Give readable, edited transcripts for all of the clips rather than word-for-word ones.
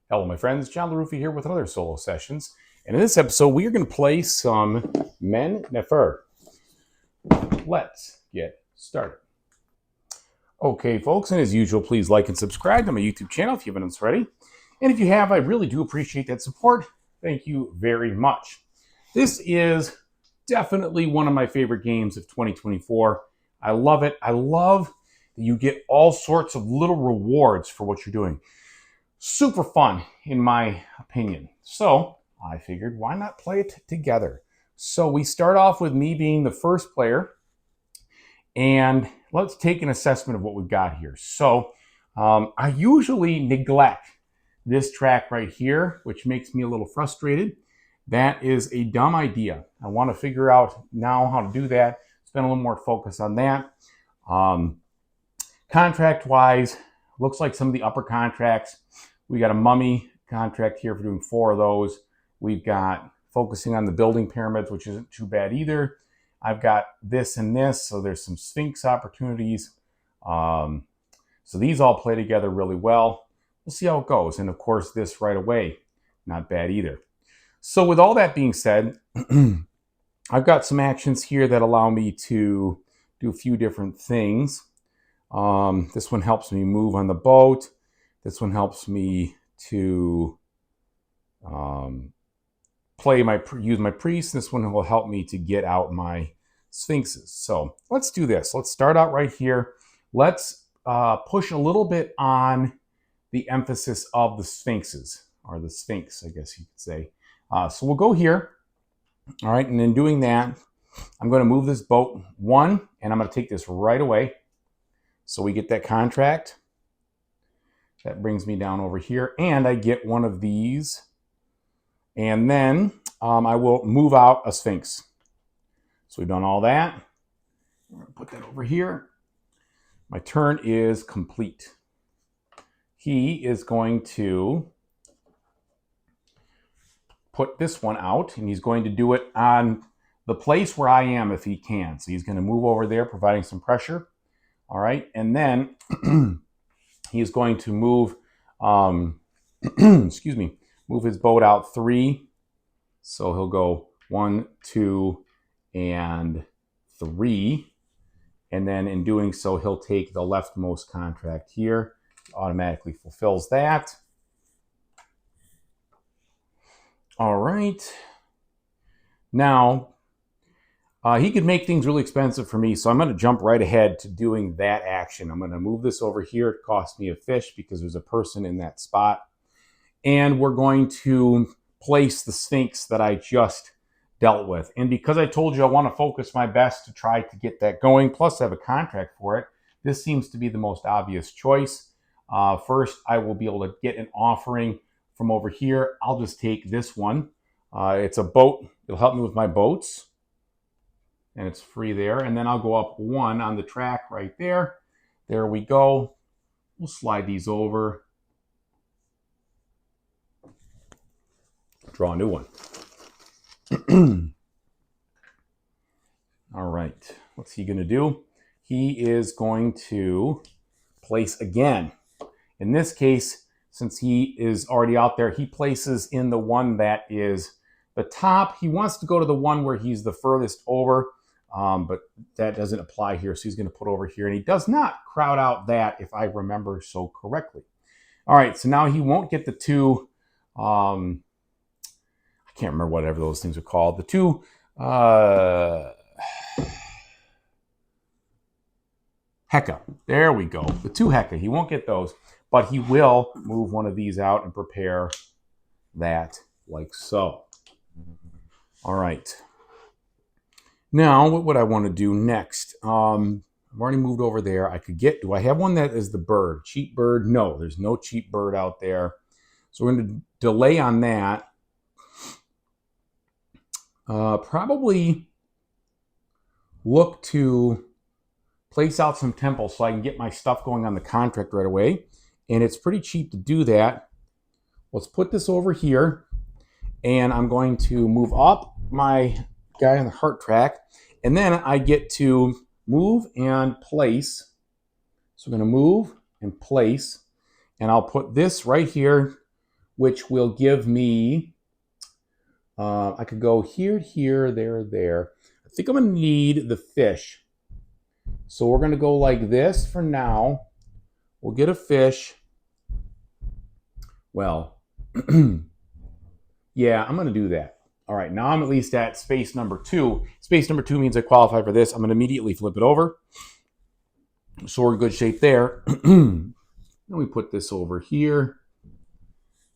Hello, my friends. John LaRuffa here with another solo sessions. And in this episode, we are going to play some Men-Nefer. Let's get started. Okay, folks, and as usual, please like and subscribe to my YouTube channel if you haven't already. And if you have, I really do appreciate that support. Thank you very much. This is definitely one of my favorite games of 2024. I love it. I love that you get all sorts of little rewards for what you're doing. Super fun, in my opinion. So I figured, why not play it together? So we start off with me being the first player, and let's take an assessment of what we've got here. So I usually neglect this track right here, which makes me a little frustrated. That is a dumb idea. I want to figure out now how to do that, spend a little more focus on that. Contract-wise, looks like some of the upper contracts, we got a mummy contract here for doing 4 of those. We've got focusing on the building pyramids, which isn't too bad either. I've got this and this, so there's some Sphinx opportunities. So these all play together really well. We'll see how it goes. And of course, this right away, not bad either. So with all that being said, I've got some actions here that allow me to do a few different things. This one helps me move on the boat. This one helps me to use my priest. This one will help me to get out my sphinxes. So let's do this. Let's start out right here. Let's push a little bit on the emphasis of the sphinxes, or the sphinx, I guess you could say. So we'll go here. All right, and in doing that, I'm going to move this boat 1, and I'm going to take this right away. So we get that contract. That brings me down over here, and I get one of these. And then I will move out a sphinx. So we've done all that. I'm going to put that over here. My turn is complete. He is going to put this one out, and he's going to do it on the place where I am if he can. So he's going to move over there, providing some pressure. All right, and then he's going to move, excuse me, move his boat out 3. So he'll go 1, 2, and 3. And then in doing so, he'll take the leftmost contract here. Automatically fulfills that. All right. Now, he could make things really expensive for me, so I'm going to jump right ahead to doing that action. I'm going to move this over here. It costs me a fish because there's a person in that spot. And we're going to place the Sphinx that I just dealt with. And because I told you I want to focus my best to try to get that going, plus I have a contract for it, this seems to be the most obvious choice. First, I will be able to get an offering from over here. I'll just take this one. It's a boat. It'll help me with my boats. And it's free there. And then I'll go up 1 on the track right there. There we go. We'll slide these over. Draw a new one. All right. What's he going to do? He is going to place again. In this case, since he is already out there, he places in the one that is the top. He wants to go to the one where he's the furthest over. But that doesn't apply here, so he's going to put over here. And he does not crowd out that, if I remember so correctly. All right, so now he won't get the 2, I can't remember whatever those things are called. The 2, Heka. There we go. The 2 Heka. He won't get those, but he will move one of these out and prepare that like so. All right. Now, what would I want to do next? I've already moved over there. I could get, do I have one that is the bird? Cheap bird? No, there's no cheap bird out there. So we're going to delay on that. Probably look to place out some temples so I can get my stuff going on the contract right away. And it's pretty cheap to do that. Let's put this over here. And I'm going to move up my guy on the heart track, and then I get to move and place. So I'm going to move and place, and I'll put this right here which will give me, I could go here, here, there, there. I think I'm going to need the fish. So we're going to go like this for now. We'll get a fish. Well, yeah, I'm going to do that. All right, now I'm at least at space number 2. Space number 2 means I qualify for this. I'm going to immediately flip it over. So we're in good shape there. Then we put this over here.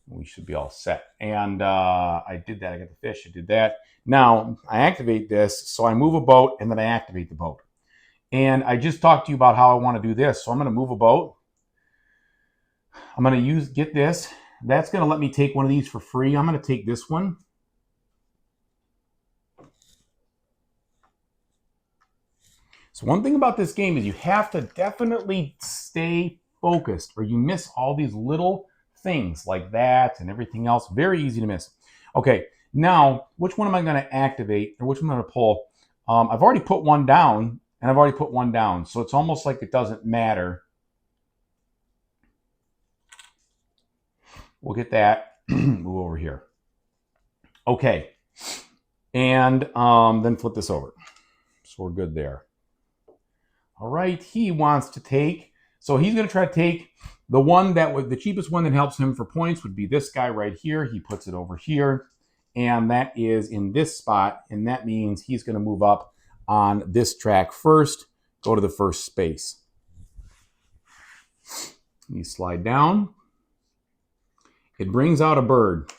We should be all set. And I did that. I got the fish. I did that. Now I activate this. So I move a boat and then I activate the boat. And I just talked to you about how I want to do this. So I'm going to move a boat. I'm going to get this. That's going to let me take one of these for free. I'm going to take this one. So one thing about this game is you have to definitely stay focused or you miss all these little things like that and everything else. Very easy to miss. Okay, now which one am I going to activate or which one am I going to pull? I've already put one down and I've already put one down. So it's almost like it doesn't matter. We'll get that. Move over here. Okay. And then flip this over. So we're good there. All right. He wants to take. So he's going to try to take the one that would, the cheapest one that helps him for points would be this guy right here. He puts it over here. And that is in this spot. And that means he's going to move up on this track first. Go to the first space. You slide down. It brings out a bird,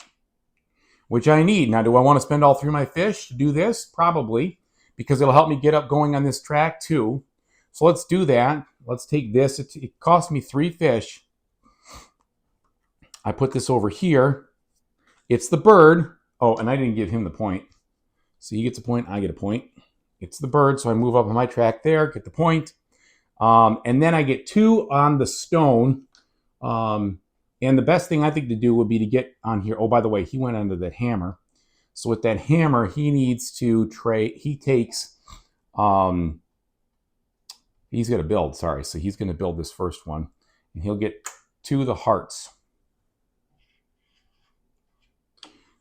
which I need. Now, do I want to spend all 3 of my fish to do this? Probably, because it'll help me get up going on this track too. So let's do that. Let's take this. It cost me 3 fish. I put this over here. It's the bird. Oh, and I didn't give him the point. So he gets a point, I get a point. It's the bird, so I move up on my track there, get the point. And then I get 2 on the stone. And the best thing I think to do would be to get on here. Oh, by the way, he went under that hammer. So with that hammer, he needs to trade. He takes, he's going to build, sorry. So he's going to build this first one. And he'll get 2 of the hearts.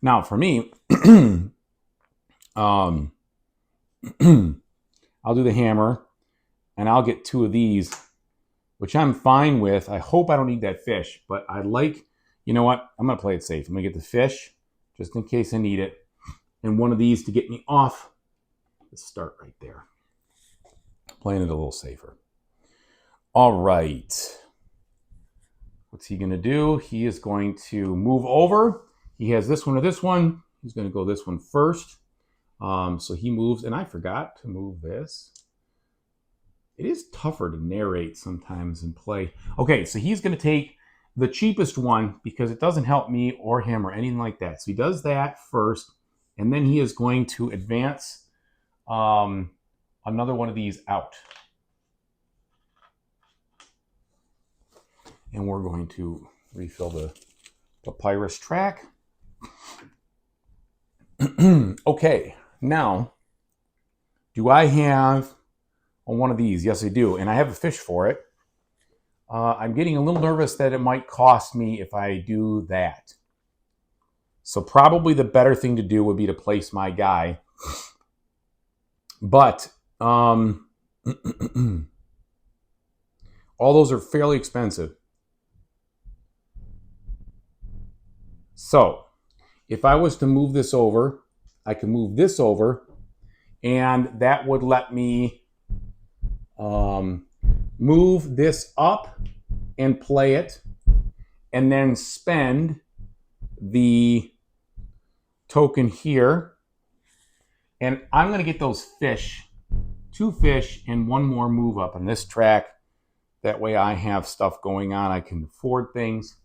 Now for me, I'll do the hammer. And I'll get 2 of these, which I'm fine with. I hope I don't need that fish, but I like, you know what? I'm going to play it safe. I'm going to get the fish just in case I need it. And one of these to get me off. Let's start right there. Playing it a little safer. All right. What's he going to do? He is going to move over. He has this one or this one. He's going to go this one first. So he moves, and I forgot to move this. It is tougher to narrate sometimes and play. Okay, so he's going to take the cheapest one because it doesn't help me or him or anything like that. So he does that first, and then he is going to advance another one of these out. And we're going to refill the papyrus track. Okay, now, do I have on one of these? Yes, I do. And I have a fish for it. I'm getting a little nervous that it might cost me if I do that. So probably the better thing to do would be to place my guy. But all those are fairly expensive. So if I was to move this over, I can move this over, and that would let me move this up and play it, and then spend the token here. And I'm going to get those fish, 2 fish, and 1 more move up on this track. That way I have stuff going on. I can afford things.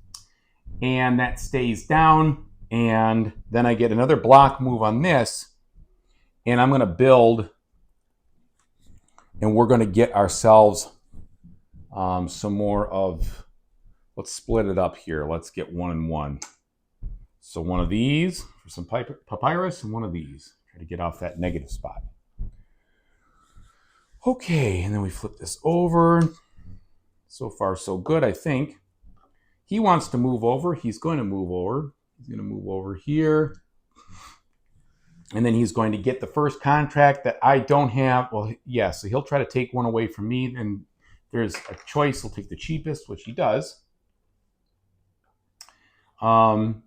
And that stays down. And then I get another block move on this. And I'm going to build. And we're going to get ourselves some more of, let's split it up here. Let's get 1 and 1. So one of these for some papyrus and one of these. Try to get off that negative spot. Okay, and then we flip this over. So far, so good, I think. He wants to move over. He's going to move over. He's going to move over here. And then he's going to get the first contract that I don't have. Well, yeah, so he'll try to take one away from me. And there's a choice. He'll take the cheapest, which he does. And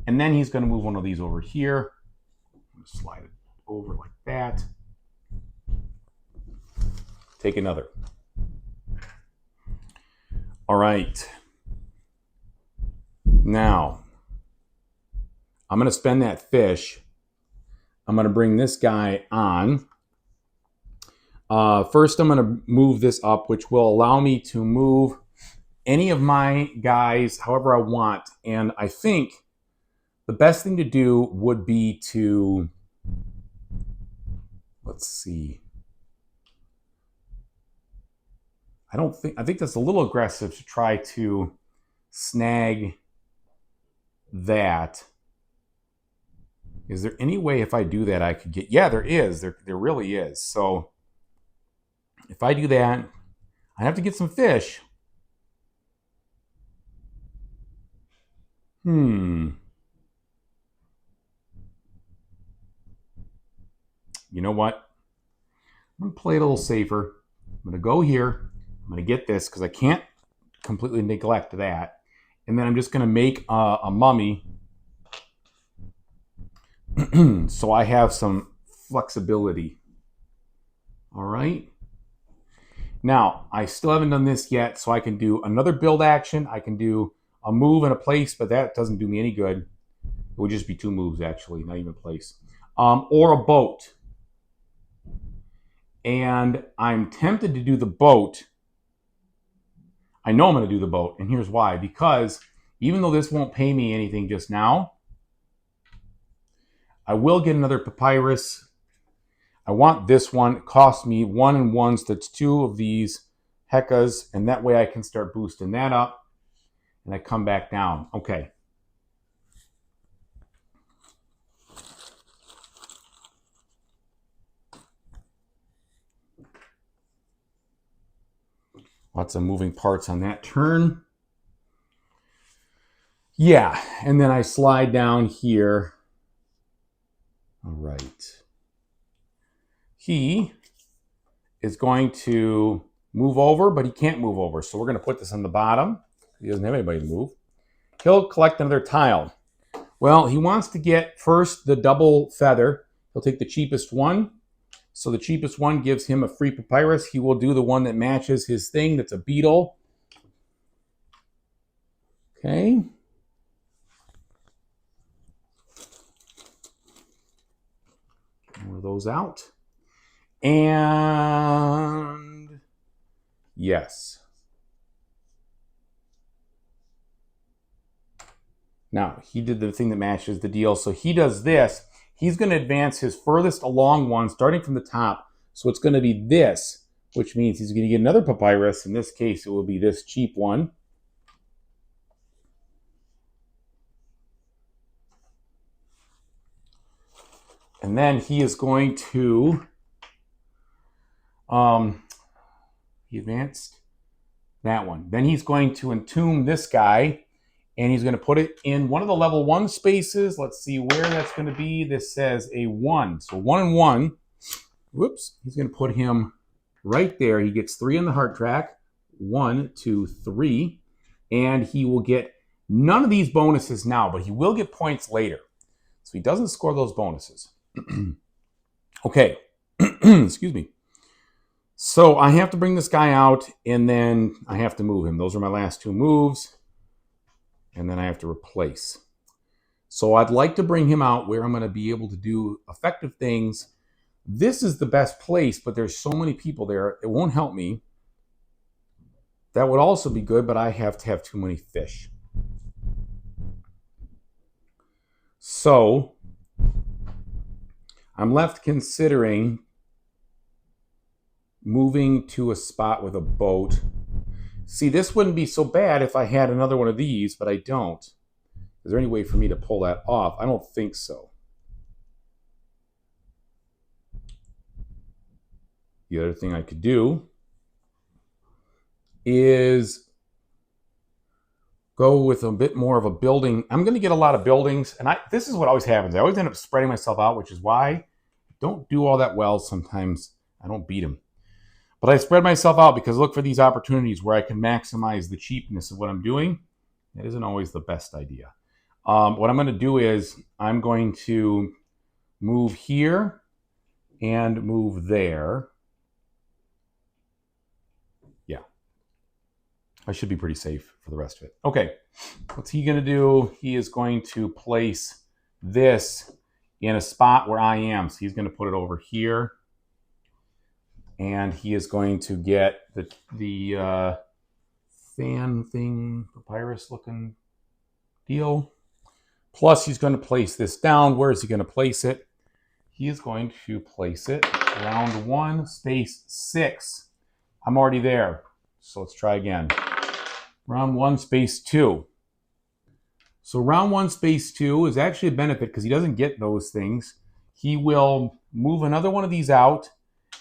then he's going to move one of these over here. I'm going to slide it over like that. Take another. All right. Now, I'm going to spend that fish. I'm going to bring this guy on. First, I'm going to move this up, which will allow me to move any of my guys however I want. And I think the best thing to do would be to, let's see. I think that's a little aggressive to try to snag that. Is there any way if I do that I could get, yeah, there is. There really is. So if I do that, I have to get some fish. You know what? I'm going to play it a little safer. I'm going to go here. I'm going to get this because I can't completely neglect that. And then I'm just going to make a mummy so I have some flexibility. All right. Now, I still haven't done this yet, so I can do another build action. I can do a move and a place, but that doesn't do me any good. It would just be 2 moves, actually, not even a place. Or a boat. And I'm tempted to do the boat. I know I'm going to do the boat, and here's why. Because even though this won't pay me anything just now, I will get another papyrus. I want this one. It costs me 1 and 1, so that's 2 of these heckas, and that way I can start boosting that up, and I come back down. Okay. Lots of moving parts on that turn. Yeah, and then I slide down here. All right. He is going to move over, but he can't move over. So we're going to put this on the bottom. He doesn't have anybody to move. He'll collect another tile. Well, he wants to get first the double feather. He'll take the cheapest one. So the cheapest one gives him a free papyrus. He will do the one that matches his thing. That's a beetle. Okay. More of those out. And yes. Now, he did the thing that matches the deal. So he does this. He's going to advance his furthest along one, starting from the top. So it's going to be this, which means he's going to get another papyrus. In this case, it will be this cheap one. And then he is going to, he advanced that one. Then he's going to entomb this guy, and he's going to put it in one of the level 1 spaces. Let's see where that's going to be. This says a 1. So 1 and 1. Whoops. He's going to put him right there. He gets 3 on the heart track. 1, 2, 3. And he will get none of these bonuses now, but he will get points later. So he doesn't score those bonuses. Okay. Excuse me. So I have to bring this guy out, and then I have to move him. Those are my last 2 moves. And then I have to replace. So I'd like to bring him out where I'm going to be able to do effective things. This is the best place, but there's so many people there. It won't help me. That would also be good, but I have to have too many fish. So I'm left considering moving to a spot with a boat. See, this wouldn't be so bad if I had another one of these, but I don't. Is there any way for me to pull that off? I don't think so. The other thing I could do is go with a bit more of a building. I'm going to get a lot of buildings, and this is what always happens. I always end up spreading myself out, which is why I don't do all that well sometimes. I don't beat them. But I spread myself out because I look for these opportunities where I can maximize the cheapness of what I'm doing. That isn't always the best idea. What I'm going to do is I'm going to move here and move there. Yeah. I should be pretty safe for the rest of it. Okay. What's he going to do? He is going to place this in a spot where I am. So he's going to put it over here. And he is going to get the fan thing, papyrus looking deal. Plus, he's going to place this down. Where is he going to place it? He is going to place it round 1, space 6. I'm already there. So let's try again. Round 1, space 2. So round 1, space 2 is actually a benefit because he doesn't get those things. He will move another one of these out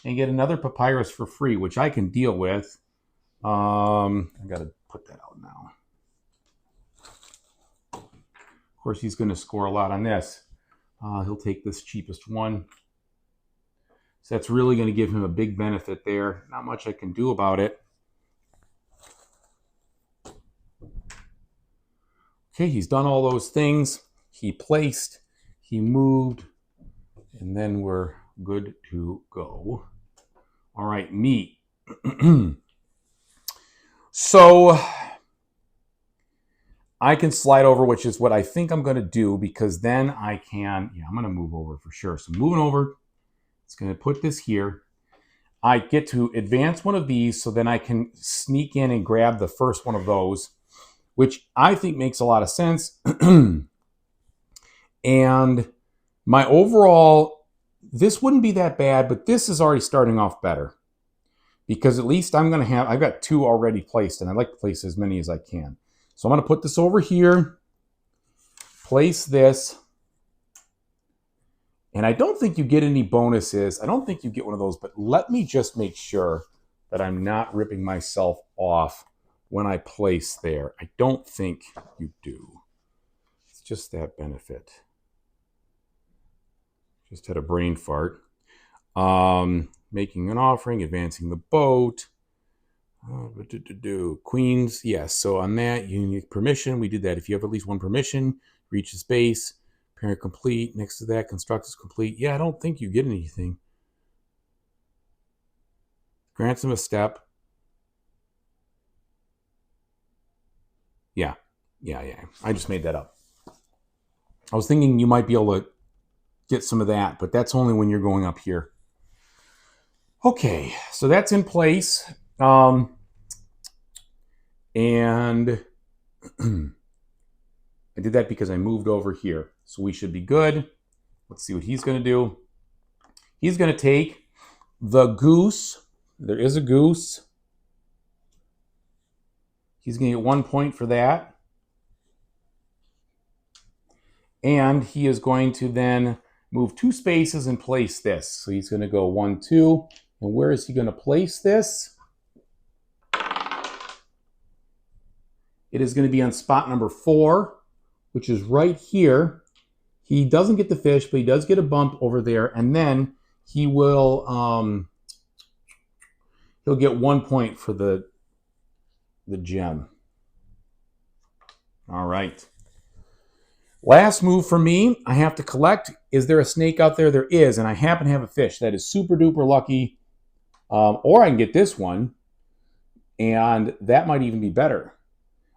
and get another papyrus for free, which I can deal with. I got to put that out now. Of course, he's going to score a lot on this. He'll take this cheapest one. So that's really going to give him a big benefit there. Not much I can do about it. Okay, he's done all those things. He placed, he moved, and then we're good to go. All right, meat. So I can slide over, which is what I think I'm going to do, because then I can, I'm going to move over for sure. So moving over, it's going to put this here. I get to advance one of these, so then I can sneak in and grab the first one of those, which I think makes a lot of sense. And my overall, this wouldn't be that bad, but this is already starting off better. Because at least I'm going to have, I've got 2 already placed, and I like to place as many as I can. So I'm going to put this over here, place this, and I don't think you get any bonuses. I don't think you get one of those, but let me just make sure that I'm not ripping myself off when I place there. I don't think you do. It's just that benefit. Just had a brain fart. Making an offering, advancing the boat. Queens, yes. So on that, you need permission. We did that. If you have at least 1 permission, reach the space. Parent complete. Next to that, construct is complete. Yeah, I don't think you get anything. Grants them a step. Yeah. I just made that up. I was thinking you might be able to get some of that, but that's only when you're going up here. Okay, so that's in place. And I did that because I moved over here. So we should be good. Let's see what he's going to do. He's going to take the goose. There is a goose. He's going to get 1 point for that. And he is going to then move 2 spaces and place this. So he's going to go 1, 2. And where is he going to place this? It is going to be on spot number 4, which is right here. He doesn't get the fish, but he does get a bump over there. And then he will, he'll get 1 point for the gem. All right. Last move for me, I have to collect. Is there a snake out there? There is, and I happen to have a fish. That is super duper lucky. Or I can get this one, and that might even be better.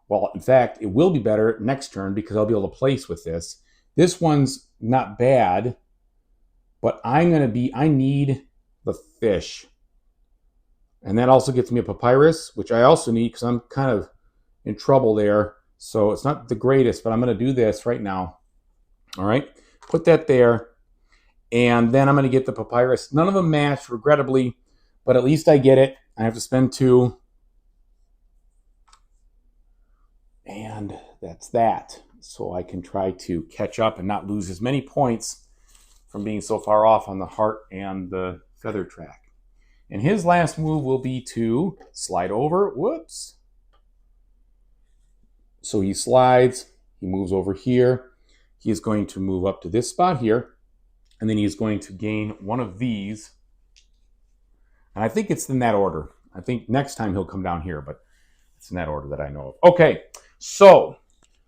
Well, in fact, it will be better next turn because I'll be able to place with this. This one's not bad, but I need the fish. And that also gets me a papyrus, which I also need because I'm kind of in trouble there. So it's not the greatest, but I'm going to do this right now. All right, put that there. And then I'm going to get the papyrus. None of them match, regrettably, but at least I get it. I have to spend 2. And that's that. So I can try to catch up and not lose as many points from being so far off on the heart and the feather track. And his last move will be to slide over. Whoops. So he slides, he moves over here. He's going to move up to this spot here, and then he's going to gain one of these. And I think it's in that order. I think next time he'll come down here, but it's in that order that I know of. Okay, so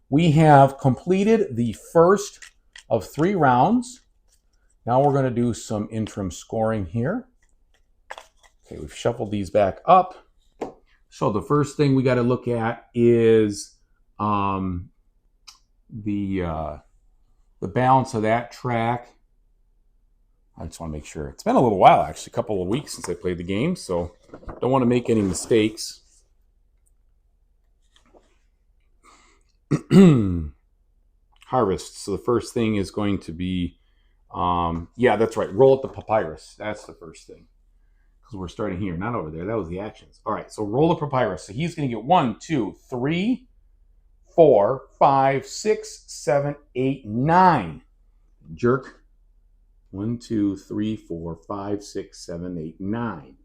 we have completed the first of 3 rounds. Now we're going to do some interim scoring here. Okay, we've shuffled these back up. So the first thing we got to look at is the balance of that track. I just want to make sure. It's been a little while, actually, a couple of weeks since I played the game, so don't want to make any mistakes. Harvest. So the first thing is going to be, yeah, that's right. Roll up the papyrus. That's the first thing. Because we're starting here, not over there. That was the actions. All right, so roll the papyrus. So he's going to get 1, 2, 3, 4, 5, 6, 7, 8, 9. Jerk. 1, 2, 3, 4, 5, 6, 7, 8, 9.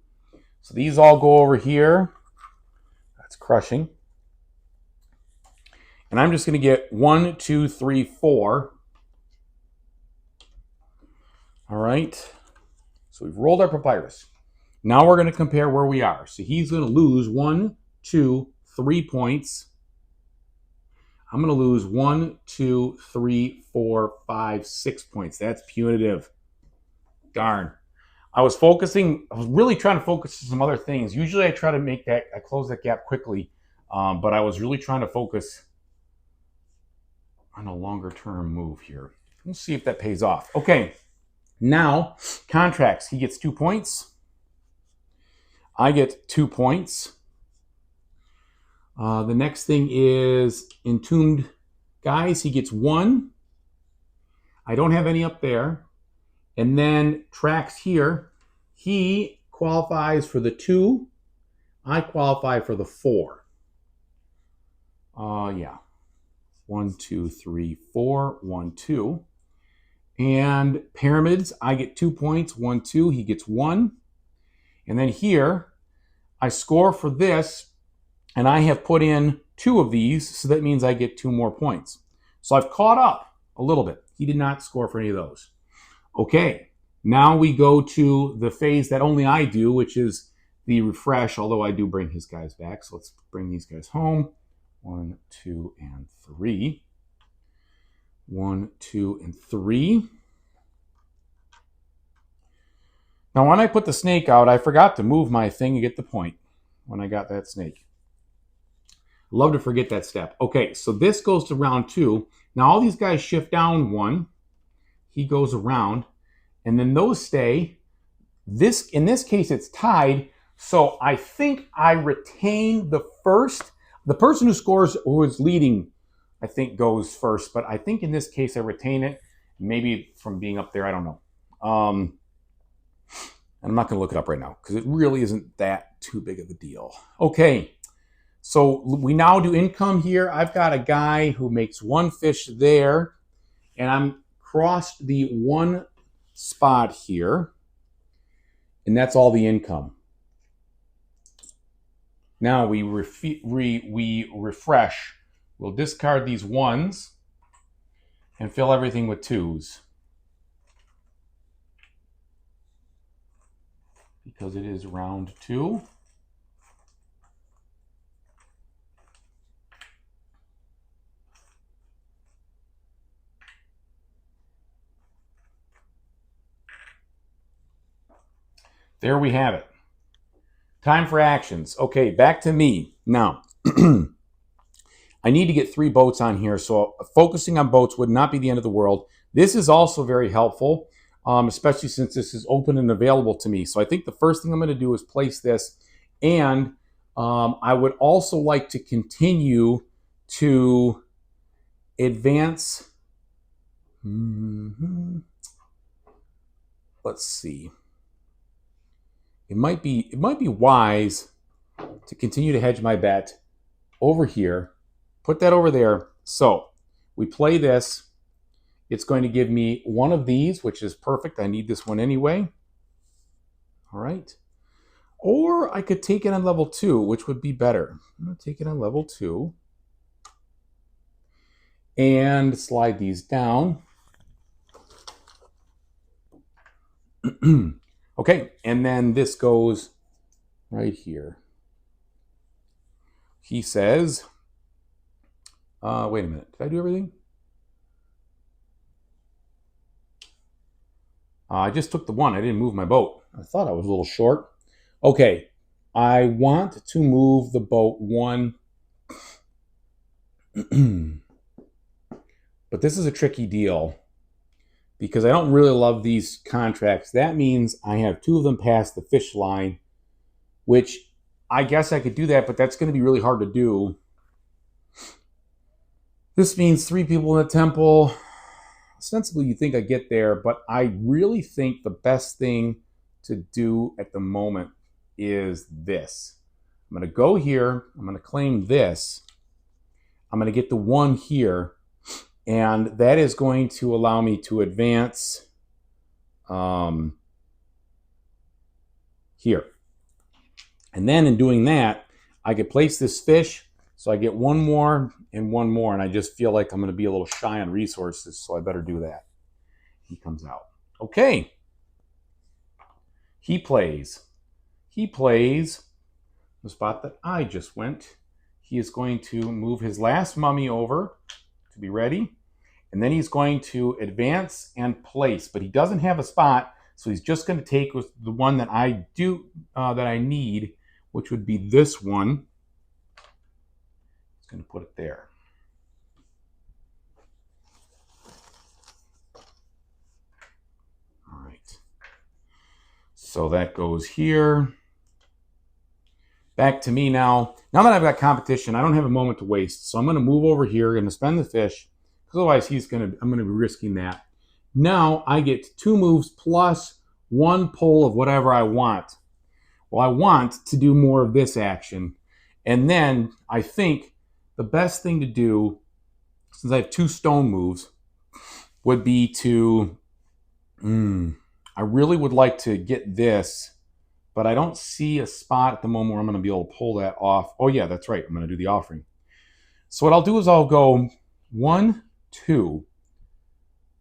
So these all go over here. That's crushing. And I'm just going to get 1, 2, 3, 4. All right. So we've rolled our papyrus. Now we're going to compare where we are. So he's going to lose 1, 2, 3 points. I'm going to lose 1, 2, 3, 4, 5, 6 points. That's punitive. Darn. I was really trying to focus on some other things. Usually I try to close that gap quickly. But I was really trying to focus on a longer term move here. We'll see if that pays off. Okay. Now, contracts. He gets 2 points. I get 2 points. The next thing is Entombed Guys. He gets 1. I don't have any up there. And then tracks here. He qualifies for the 2. I qualify for the 4. Yeah. 1, 2, 3, 4. 1, 2. And Pyramids, I get 2 points. 1, 2. He gets 1. And then here, I score for this, and I have put in 2 of these, so that means I get 2 more points. So I've caught up a little bit. He did not score for any of those. Okay, now we go to the phase that only I do, which is the refresh, although I do bring his guys back. So let's bring these guys home. 1, 2, and 3. 1, 2, and 3. Now, when I put the snake out, I forgot to move my thing and get the point when I got that snake. Love to forget that step. Okay, so this goes to round 2. Now, all these guys shift down 1. He goes around, and then those stay. In this case, it's tied, so I think I retain the first. The person who is leading, I think, goes first, but I think in this case I retain it. Maybe from being up there, I don't know. I'm not going to look it up right now because it really isn't that too big of a deal. Okay, so we now do income here. I've got a guy who makes 1 fish there, and I'm crossed the 1 spot here, and that's all the income. Now we refresh. We'll discard these 1s and fill everything with 2s. Because it is round 2. There we have it. Time for actions. Okay, back to me. Now, I need to get 3 boats on here, so focusing on boats would not be the end of the world. This is also very helpful, especially since this is open and available to me. So I think the first thing I'm going to do is place this, and I would also like to continue to advance. Let's see. It might be wise to continue to hedge my bet over here. Put that over there. So we play this. It's going to give me 1 of these, which is perfect. I need this one anyway. All right. Or I could take it on level 2, which would be better. I'm going to take it on level 2. and slide these down. Okay, and then this goes right here. He says, wait a minute, did I do everything? I just took the one, I didn't move my boat. I thought I was a little short. Okay, I want to move the boat one. But this is a tricky deal because I don't really love these contracts. That means I have two of them past the fish line, which I guess I could do that, but that's going to be really hard to do. This means 3 people in the temple. Ostensibly, you think I get there, but I really think the best thing to do at the moment is this. I'm going to go here. I'm going to claim this. I'm going to get the 1 here, and that is going to allow me to advance here. And then in doing that, I could place this fish, so I get 1 more and 1 more, and I just feel like I'm going to be a little shy on resources, so I better do that. He comes out. Okay. He plays the spot that I just went. He is going to move his last mummy over to be ready, and then he's going to advance and place, but he doesn't have a spot, so he's just going to take the one that I need, which would be this one. He's going to put it there. All right. So that goes here. Back to me now. Now that I've got competition, I don't have a moment to waste. So I'm going to move over here, going to spend the fish, because otherwise I'm going to be risking that. Now I get 2 moves plus 1 pull of whatever I want. Well, I want to do more of this action. And then I think the best thing to do, since I have 2 stone moves, would be to, I really would like to get this, but I don't see a spot at the moment where I'm going to be able to pull that off. Oh yeah, that's right. I'm going to do the offering. So what I'll do is I'll go 1, 2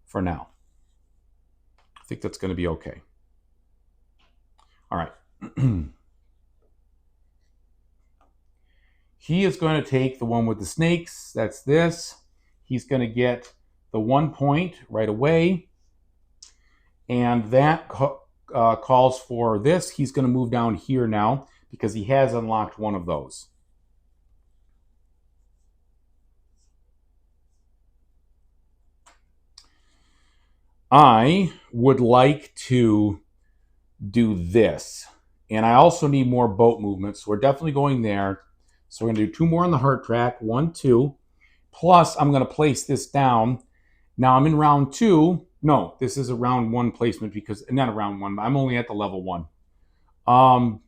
for now. I think that's going to be okay. All right. He is going to take the one with the snakes. That's this. He's going to get the 1 point right away. And that calls for this. He's going to move down here now because he has unlocked one of those. I would like to do this. And I also need more boat movement, so we're definitely going there. So we're going to do 2 more on the heart track, 1, 2. Plus, I'm going to place this down. Now I'm in round 2. No, this is a round 1 placement because, not a round 1, I'm only at the level 1. I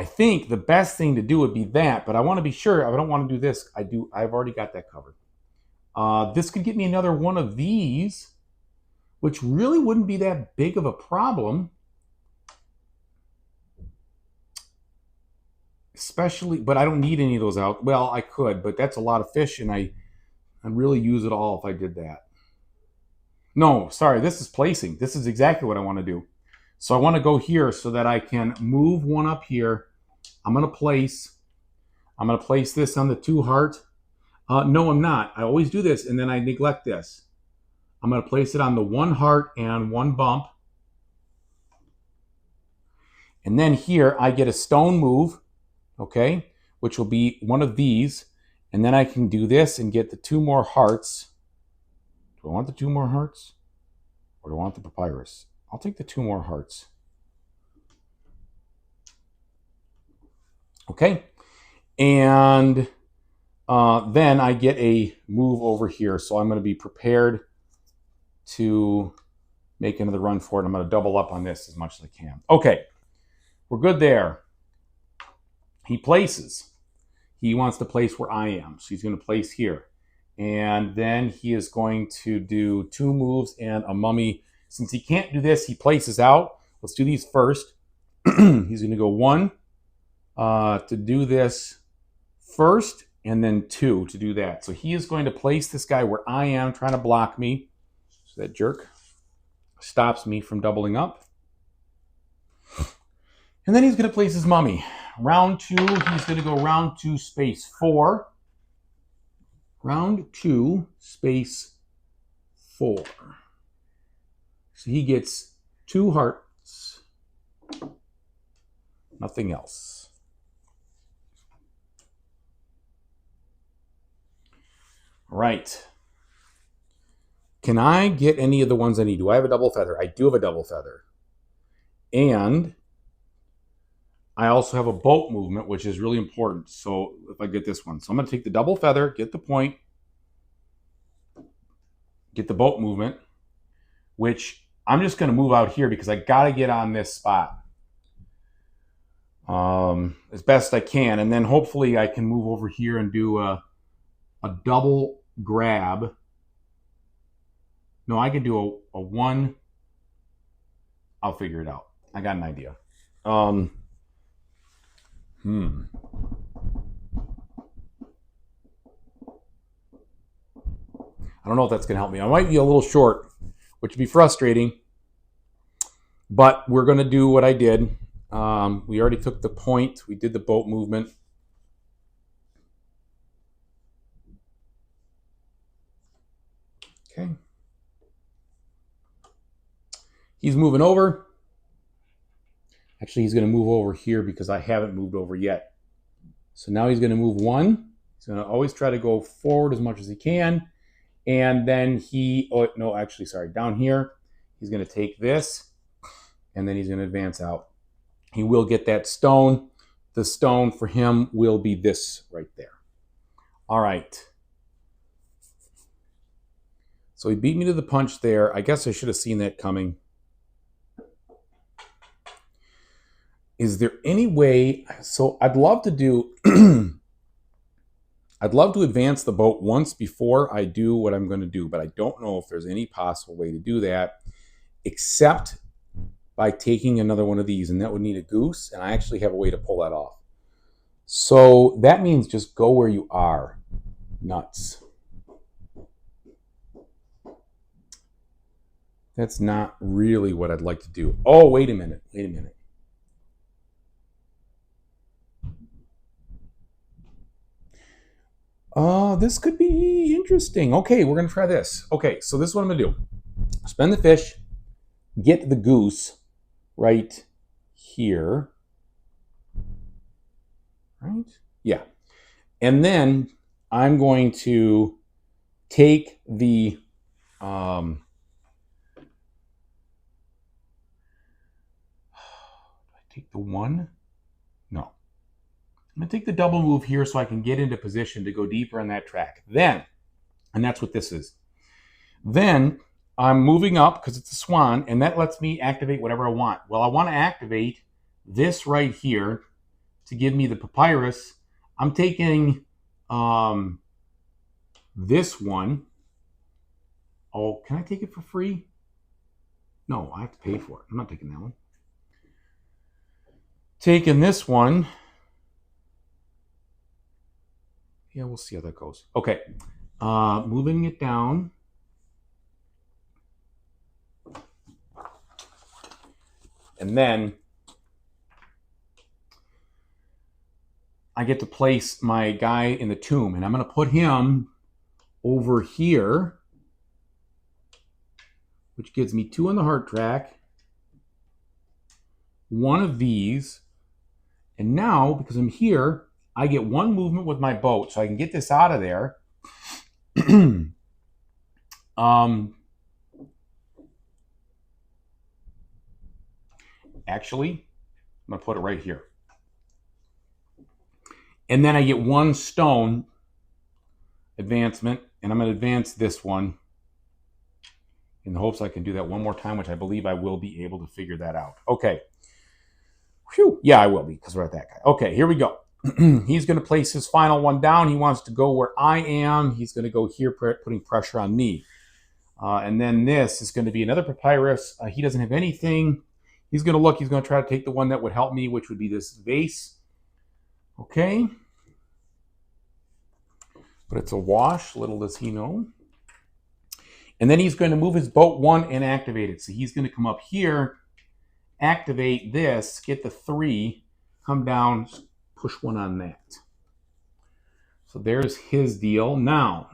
think the best thing to do would be that, but I want to be sure. I don't want to do this. I've already got that covered. This could get me another one of these, which really wouldn't be that big of a problem. Especially, but I don't need any of those out. Well, I could, but that's a lot of fish, and I'd really use it all if I did that. No, sorry, this is placing. This is exactly what I want to do. So I want to go here so that I can move 1 up here. I'm going to place this on the 2 heart. No, I'm not. I always do this, and then I neglect this. I'm going to place it on the 1 heart and 1 bump. And then here I get a stone move, okay, which will be one of these. And then I can do this and get the 2 more hearts. Do I want the 2 more hearts? Or do I want the papyrus? I'll take the 2 more hearts. Okay. And then I get a move over here. So I'm going to be prepared to make another run for it. I'm going to double up on this as much as I can. Okay. We're good there. He places. He wants to place where I am. So he's going to place here. And then he is going to do 2 moves and a mummy. Since he can't do this, he places out. Let's do these first. He's going to go 1 to do this first. and then 2 to do that. So he is going to place this guy where I am, trying to block me. So that jerk stops me from doubling up. And then he's going to place his mummy. Round 2, he's going to go round 2, space 4. Round 2, space 4. So he gets 2 hearts. Nothing else. Right. Can I get any of the ones I need? Do I have a double feather? I do have a double feather. And I also have a boat movement, which is really important. So if I get this one. So I'm going to take the double feather, get the point, get the boat movement, which I'm just going to move out here because I got to get on this spot as best I can. And then hopefully I can move over here and do a double grab. No, I can do a 1. I'll figure it out. I got an idea. I don't know if that's going to help me. I might be a little short, which would be frustrating. But we're going to do what I did. We already took the point. We did the boat movement. Okay. He's moving over. Actually, he's going to move over here because I haven't moved over yet. So now he's going to move 1. He's going to always try to go forward as much as he can. And then down here, he's going to take this, and then he's going to advance out. He will get that stone. The stone for him will be this right there. All right. So he beat me to the punch there. I guess I should have seen that coming. Is there any way? So I'd love to do... I'd love to advance the boat once before I do what I'm going to do, but I don't know if there's any possible way to do that except by taking another one of these, and that would need a goose, and I actually have a way to pull that off. So that means just go where you are. Nuts. That's not really what I'd like to do. Oh, wait a minute. This could be interesting. Okay, we're going to try this. Okay, so this is what I'm going to do. Spend the fish, get the goose right here. Right? Yeah. And then I'm going to take the... take the 1? No. I'm going to take the double move here so I can get into position to go deeper on that track. Then, and that's what this is. Then I'm moving up because it's a swan, and that lets me activate whatever I want. Well, I want to activate this right here to give me the papyrus. I'm taking this one. Oh, can I take it for free? No, I have to pay for it. I'm not taking that one. Taking this one. Yeah, we'll see how that goes. Okay. Moving it down. And then I get to place my guy in the tomb. And I'm going to put him over here, which gives me 2 on the heart track. 1 of these. And now, because I'm here, I get 1 movement with my boat, so I can get this out of there. Actually, I'm going to put it right here. And then I get 1 stone advancement, and I'm going to advance this one in the hopes I can do that one more time, which I believe I will be able to figure that out. Okay. Whew. Yeah, I will be, because we're at that guy. Okay, here we go. He's going to place his final one down. He wants to go where I am. He's going to go here, putting pressure on me. And then this is going to be another papyrus. He doesn't have anything. He's going to look. He's going to try to take the one that would help me, which would be this vase. Okay. But it's a wash, little does he know. And then he's going to move his boat 1 and activate it. So he's going to come up here, activate this, get the 3, come down, push 1 on that. So there's his deal. Now,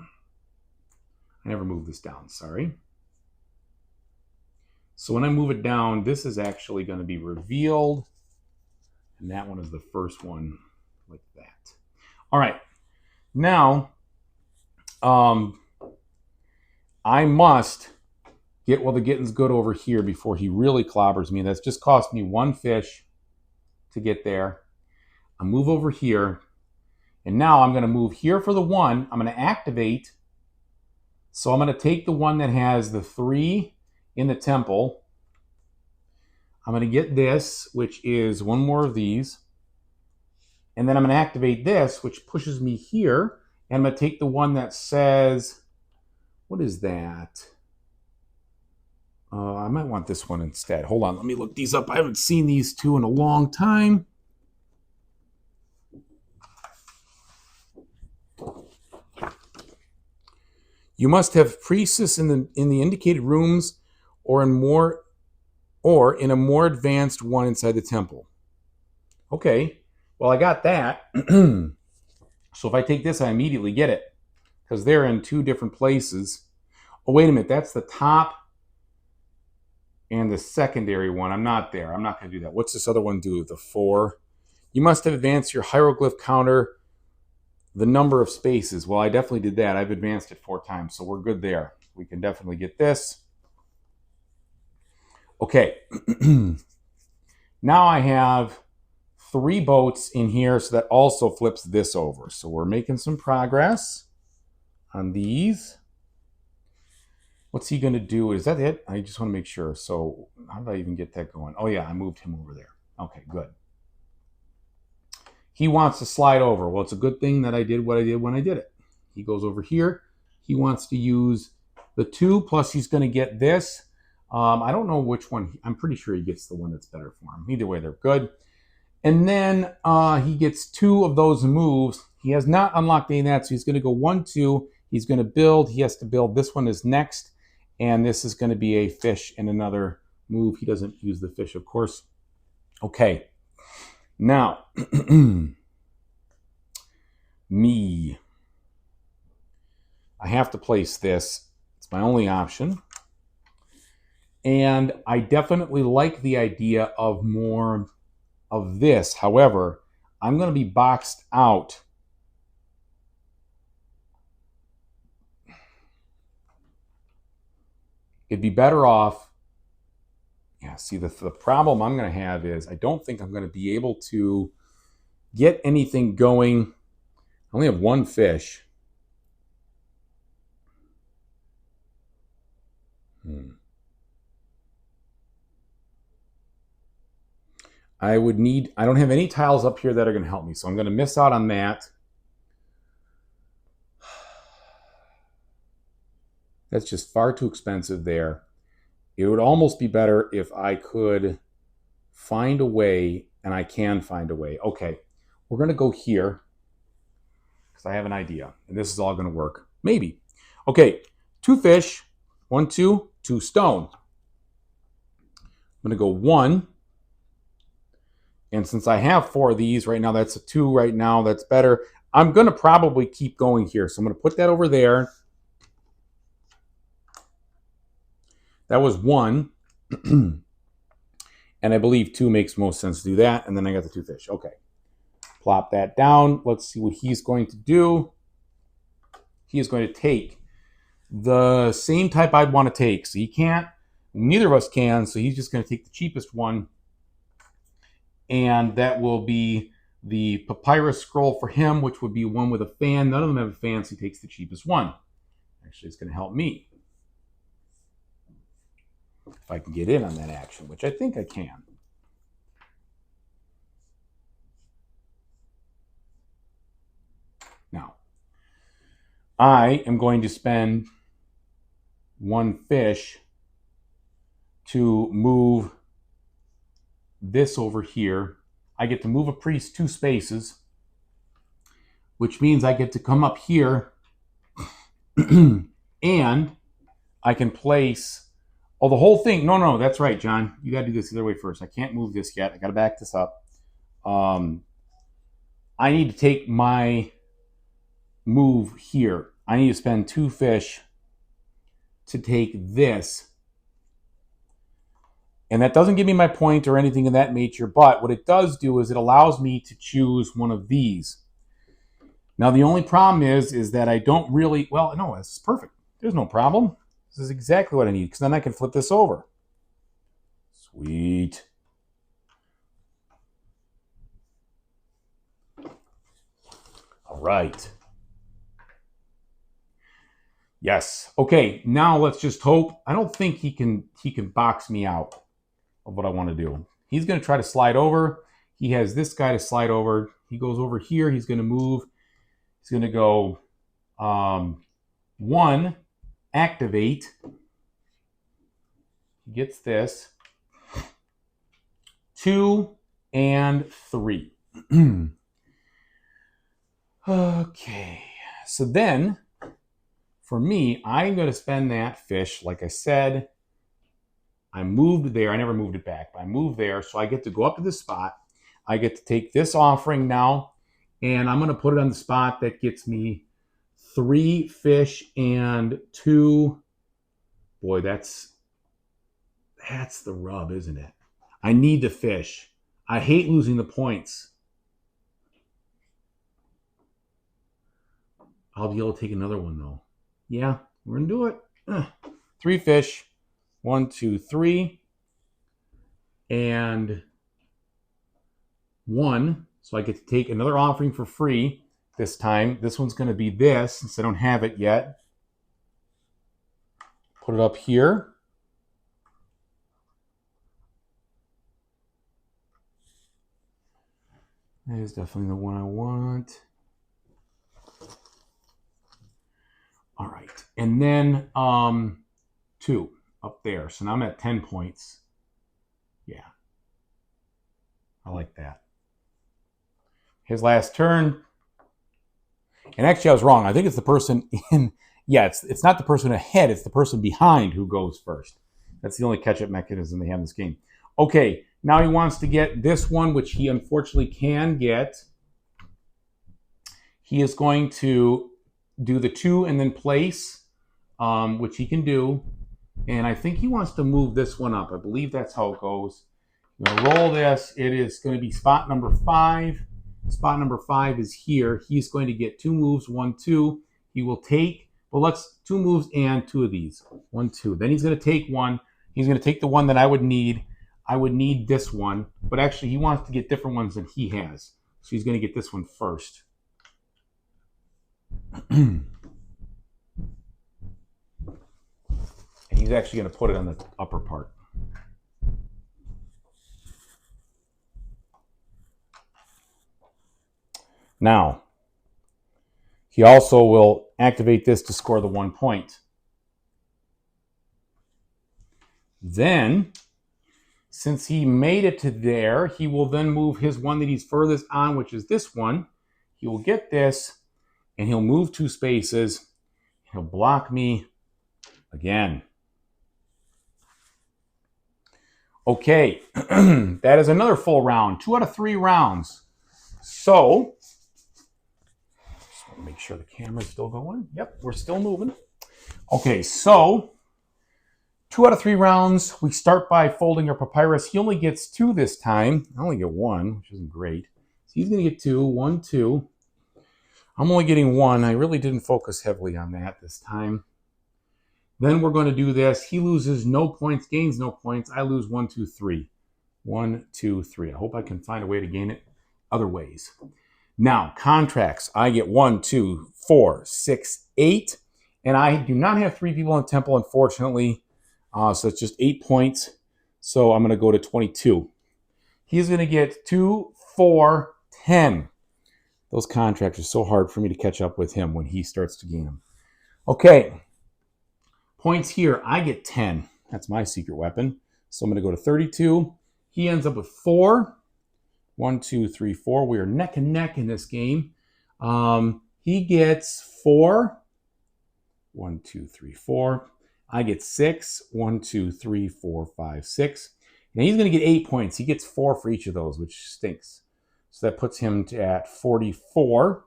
I never moved this down, sorry. So when I move it down, this is actually going to be revealed. And that one is the first one, like that. All right. Now, I must get while the getting's good over here before he really clobbers me. That's just cost me 1 fish to get there. I move over here. And now I'm going to move here for the 1. I'm going to activate. So I'm going to take the one that has the 3 in the temple. I'm going to get this, which is 1 more of these. And then I'm going to activate this, which pushes me here. And I'm going to take the one that says, what is that? I might want this one instead. Hold on, let me look these up. I haven't seen these two in a long time. You must have priestess in the indicated rooms or in a more advanced one inside the temple. Okay, well I got that. So if I take this, I immediately get it because they're in 2 different places. Oh, wait a minute, that's the top and the secondary one. I'm not there. I'm not going to do that. What's this other one do? The 4. You must have advanced your hieroglyph counter the number of spaces. Well, I definitely did that. I've advanced it 4 times, so we're good there. We can definitely get this. Okay. Now I have 3 boats in here, so that also flips this over. So we're making some progress on these. What's he going to do? Is that it? I just want to make sure. So how did I even get that going? Oh, yeah, I moved him over there. Okay, good. He wants to slide over. Well, it's a good thing that I did what I did when I did it. He goes over here. He wants to use the 2, plus he's going to get this. I don't know which one. I'm pretty sure he gets the one that's better for him. Either way, they're good. And then he gets 2 of those moves. He has not unlocked any of that, so he's going to go 1, 2. He's going to build. He has to build. This one is next. And this is going to be a fish and another move. He doesn't use the fish, of course. Okay. Now, me. I have to place this. It's my only option. And I definitely like the idea of more of this. However, I'm going to be boxed out. It'd be better off. Yeah, see, the problem I'm going to have is I don't think I'm going to be able to get anything going. I only have 1 fish. I don't have any tiles up here that are going to help me, so I'm going to miss out on that. That's just far too expensive there. It would almost be better if I could find a way, and I can find a way. Okay, we're going to go here because I have an idea, and this is all going to work. Maybe. Okay, 2 fish, 1, 2, 2 stone. I'm going to go 1. And since I have 4 of these right now, that's a 2 right now. That's better. I'm going to probably keep going here. So I'm going to put that over there. That was 1. And I believe 2 makes most sense to do that. And then I got the 2 fish. Okay. Plop that down. Let's see what he's going to do. He is going to take the same type I'd want to take. So he can't. Neither of us can. So he's just going to take the cheapest one. And that will be the papyrus scroll for him, which would be one with a fan. None of them have a fan, so he takes the cheapest one. Actually, it's going to help me. If I can get in on that action, which I think I can. Now, I am going to spend 1 fish to move this over here. I get to move a priest 2 spaces, which means I get to come up here And I can place, oh, the whole thing. No, that's right, John. You got to do this the other way first. I can't move this yet. I got to back this up. I need to take my move here. I need to spend 2 fish to take this. And that doesn't give me my point or anything of that nature, but what it does do is it allows me to choose one of these. Now, the only problem is that I don't really, well, no, this is perfect. There's no problem. This is exactly what I need, because then I can flip this over. Sweet. All right. Yes. Okay, now let's just hope. I don't think he can box me out of what I want to do. He's going to try to slide over. He has this guy to slide over. He goes over here. He's going to move. He's going to go 1, activate. He gets this. 2 and 3. Okay. So then, for me, I'm going to spend that fish. Like I said, I moved there. I never moved it back, but I moved there. So I get to go up to this spot. I get to take this offering now, and I'm going to put it on the spot that gets me 3 fish and 2. Boy, that's the rub, isn't it? I need the fish. I hate losing the points. I'll be able to take another one, though. Yeah, we're going to do it. 3 fish. 1, 2, 3. And 1. So I get to take another offering for free this time. This one's going to be this, since I don't have it yet. Put it up here. That is definitely the one I want. All right. And then 2 up there. So now I'm at 10 points. Yeah. I like that. His last turn. And actually, I was wrong. I think it's the person in... Yeah, it's not the person ahead. It's the person behind who goes first. That's the only catch-up mechanism they have in this game. Okay, now he wants to get this one, which he unfortunately can get. He is going to do the 2 and then place, which he can do. And I think he wants to move this one up. I believe that's how it goes. I'm going to roll this. It is going to be spot number 5. Spot number 5 is here. He's going to get 2 moves, 1, 2. He will take, well, let's 2 moves and 2 of these. 1, 2. Then he's going to take 1. He's going to take the one that I would need. I would need this one, but actually he wants to get different ones than he has. So he's going to get this one first. And he's actually going to put it on the upper part. Now, he also will activate this to score the 1 point. Then, since he made it to there, he will then move his one that he's furthest on, which is this one. He will get this, and he'll move 2 spaces. He'll block me again. Okay, that is another full round. 2 out of 3 rounds. So, just want to make sure the camera's still going. Yep, we're still moving. Okay, so 2 out of 3 rounds. We start by folding our papyrus. He only gets 2 this time. I only get 1, which isn't great. So he's going to get 2. 1, 2. I'm only getting 1. I really didn't focus heavily on that this time. Then we're going to do this. He loses no points, gains no points. I lose 1, 2, 3. 1, 2, 3. I hope I can find a way to gain it other ways. Now, contracts. I get 1, 2, 4, 6, 8. And I do not have 3 people in the temple, unfortunately. So it's just 8 points. So I'm going to go to 22. He's going to get 2, 4, 10. Those contracts are so hard for me to catch up with him when he starts to gain them. Okay. Points here. I get 10. That's my secret weapon. So I'm going to go to 32. He ends up with 4. 1, 2, 3, 4. We are neck and neck in this game. He gets 4. 1, 2, 3, 4. I get 6. 1, 2, 3, 4, 5, 6. Now he's going to get 8 points. He gets 4 for each of those, which stinks. So that puts him at 44.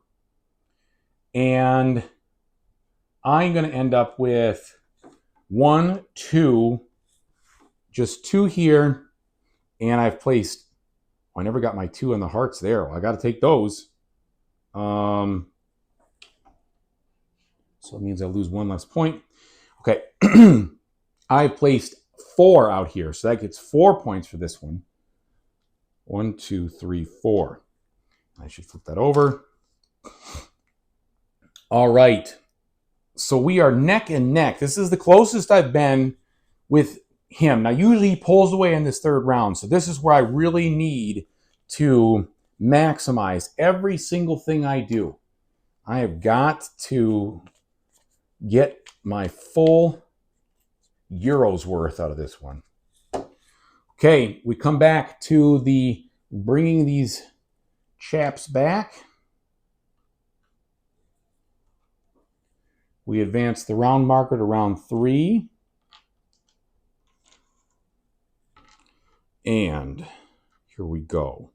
And I'm going to end up with 1, 2, just 2 here. And I've placed, I never got my 2 on the hearts there. Well, I got to take those. So it means I lose 1 less point. Okay. I placed 4 out here. So that gets 4 points for this one. 1, 2, 3, 4. I should flip that over. All right. So we are neck and neck. This is the closest I've been with him. Now, usually he pulls away in this third round. So this is where I really need to maximize every single thing I do. I have got to get my full euros worth out of this one. Okay, we come back to the bringing these chaps back. We advance the round marker to round 3. And here we go.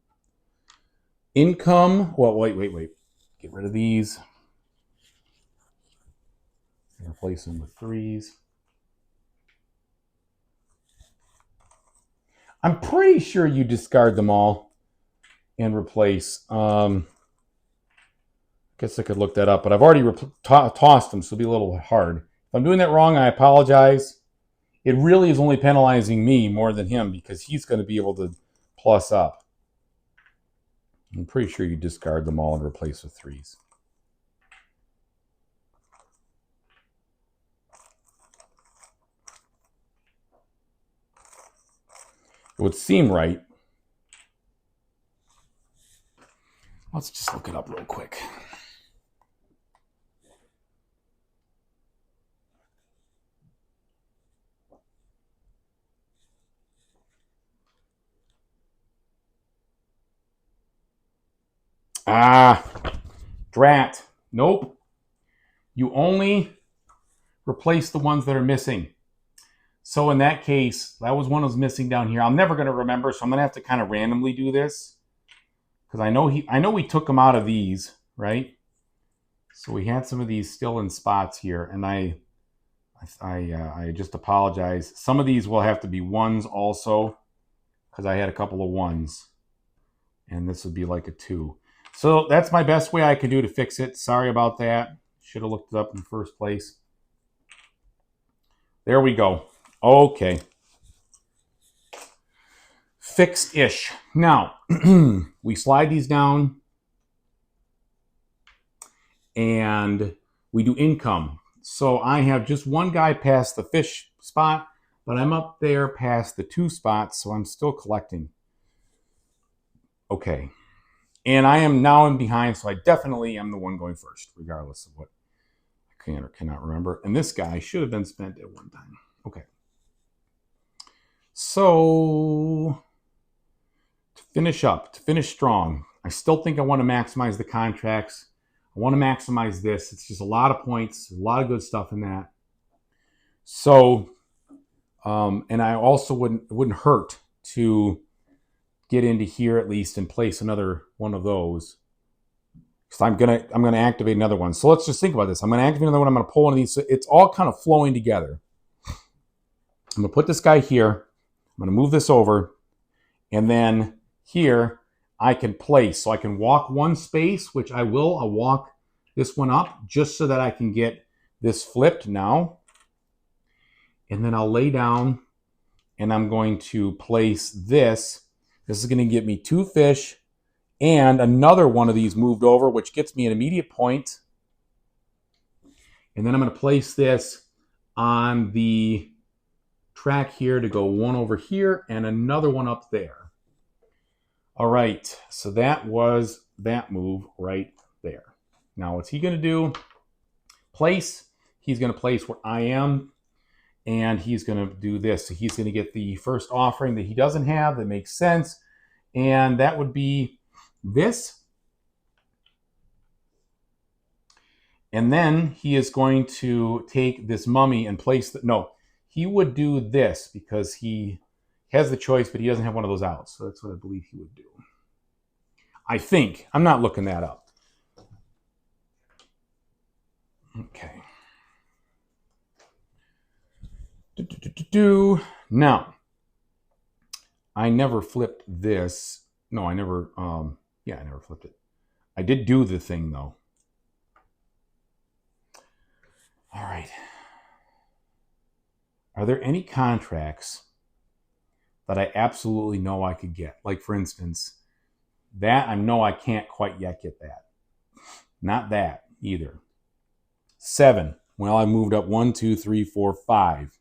Income. Well, wait. Get rid of these. Replace them with 3s. I'm pretty sure you discard them all and replace. Guess I could look that up, but I've already tossed them, so it'll be a little hard. If I'm doing that wrong, I apologize. It really is only penalizing me more than him because he's going to be able to plus up. I'm pretty sure you discard them all and replace with 3s. It would seem right. Let's just look it up real quick. Drat. Nope. You only replace the ones that are missing. So in that case, that was one that was missing down here. I'm never going to remember, so I'm going to have to kind of randomly do this. Because I know we took them out of these, right? So we had some of these still in spots here, and I just apologize. Some of these will have to be 1s also, because I had a couple of 1s. And this would be like a 2. So that's my best way I can do to fix it. Sorry about that. Should have looked it up in the first place. There we go. Okay. Fixed-ish. Now, we slide these down. And we do income. So I have just one guy past the fish spot, but I'm up there past the 2 spots, so I'm still collecting. Okay. And I am now in behind, so I definitely am the one going first, regardless of what I can or cannot remember. And this guy should have been spent at one time. Okay. So, to finish strong, I still think I want to maximize the contracts. I want to maximize this. It's just a lot of points, a lot of good stuff in that. So, and I also it wouldn't hurt to get into here at least and place another one of those. Because I'm gonna activate another one. So let's just think about this. I'm gonna activate another one. I'm gonna pull one of these. So it's all kind of flowing together. I'm gonna put this guy here. I'm gonna move this over, and then here I can place. So I can walk 1 space, which I will. I'll walk this one up just so that I can get this flipped now. And then I'll lay down, and I'm going to place this. This is going to give me 2 fish and another one of these moved over, which gets me an immediate point. And then I'm going to place this on the track here to go 1 over here and another one up there. All right, so that was that move right there. Now, what's he going to do? Place. He's going to place where I am, and he's going to do this. So he's going to get the first offering that he doesn't have that makes sense, and that would be this. And then he is going to take this mummy and place the, no, he would do this because he has the choice, but he doesn't have one of those out. So that's what I believe he would do. I think. I'm not looking that up. Okay. Now, I never flipped this. No, I never, I never flipped it. I did do the thing, though. All right. Are there any contracts that I absolutely know I could get? Like, for instance, that I know I can't quite yet get that. Not that either. 7. Well, I moved up 1, 2, 3, 4, 5.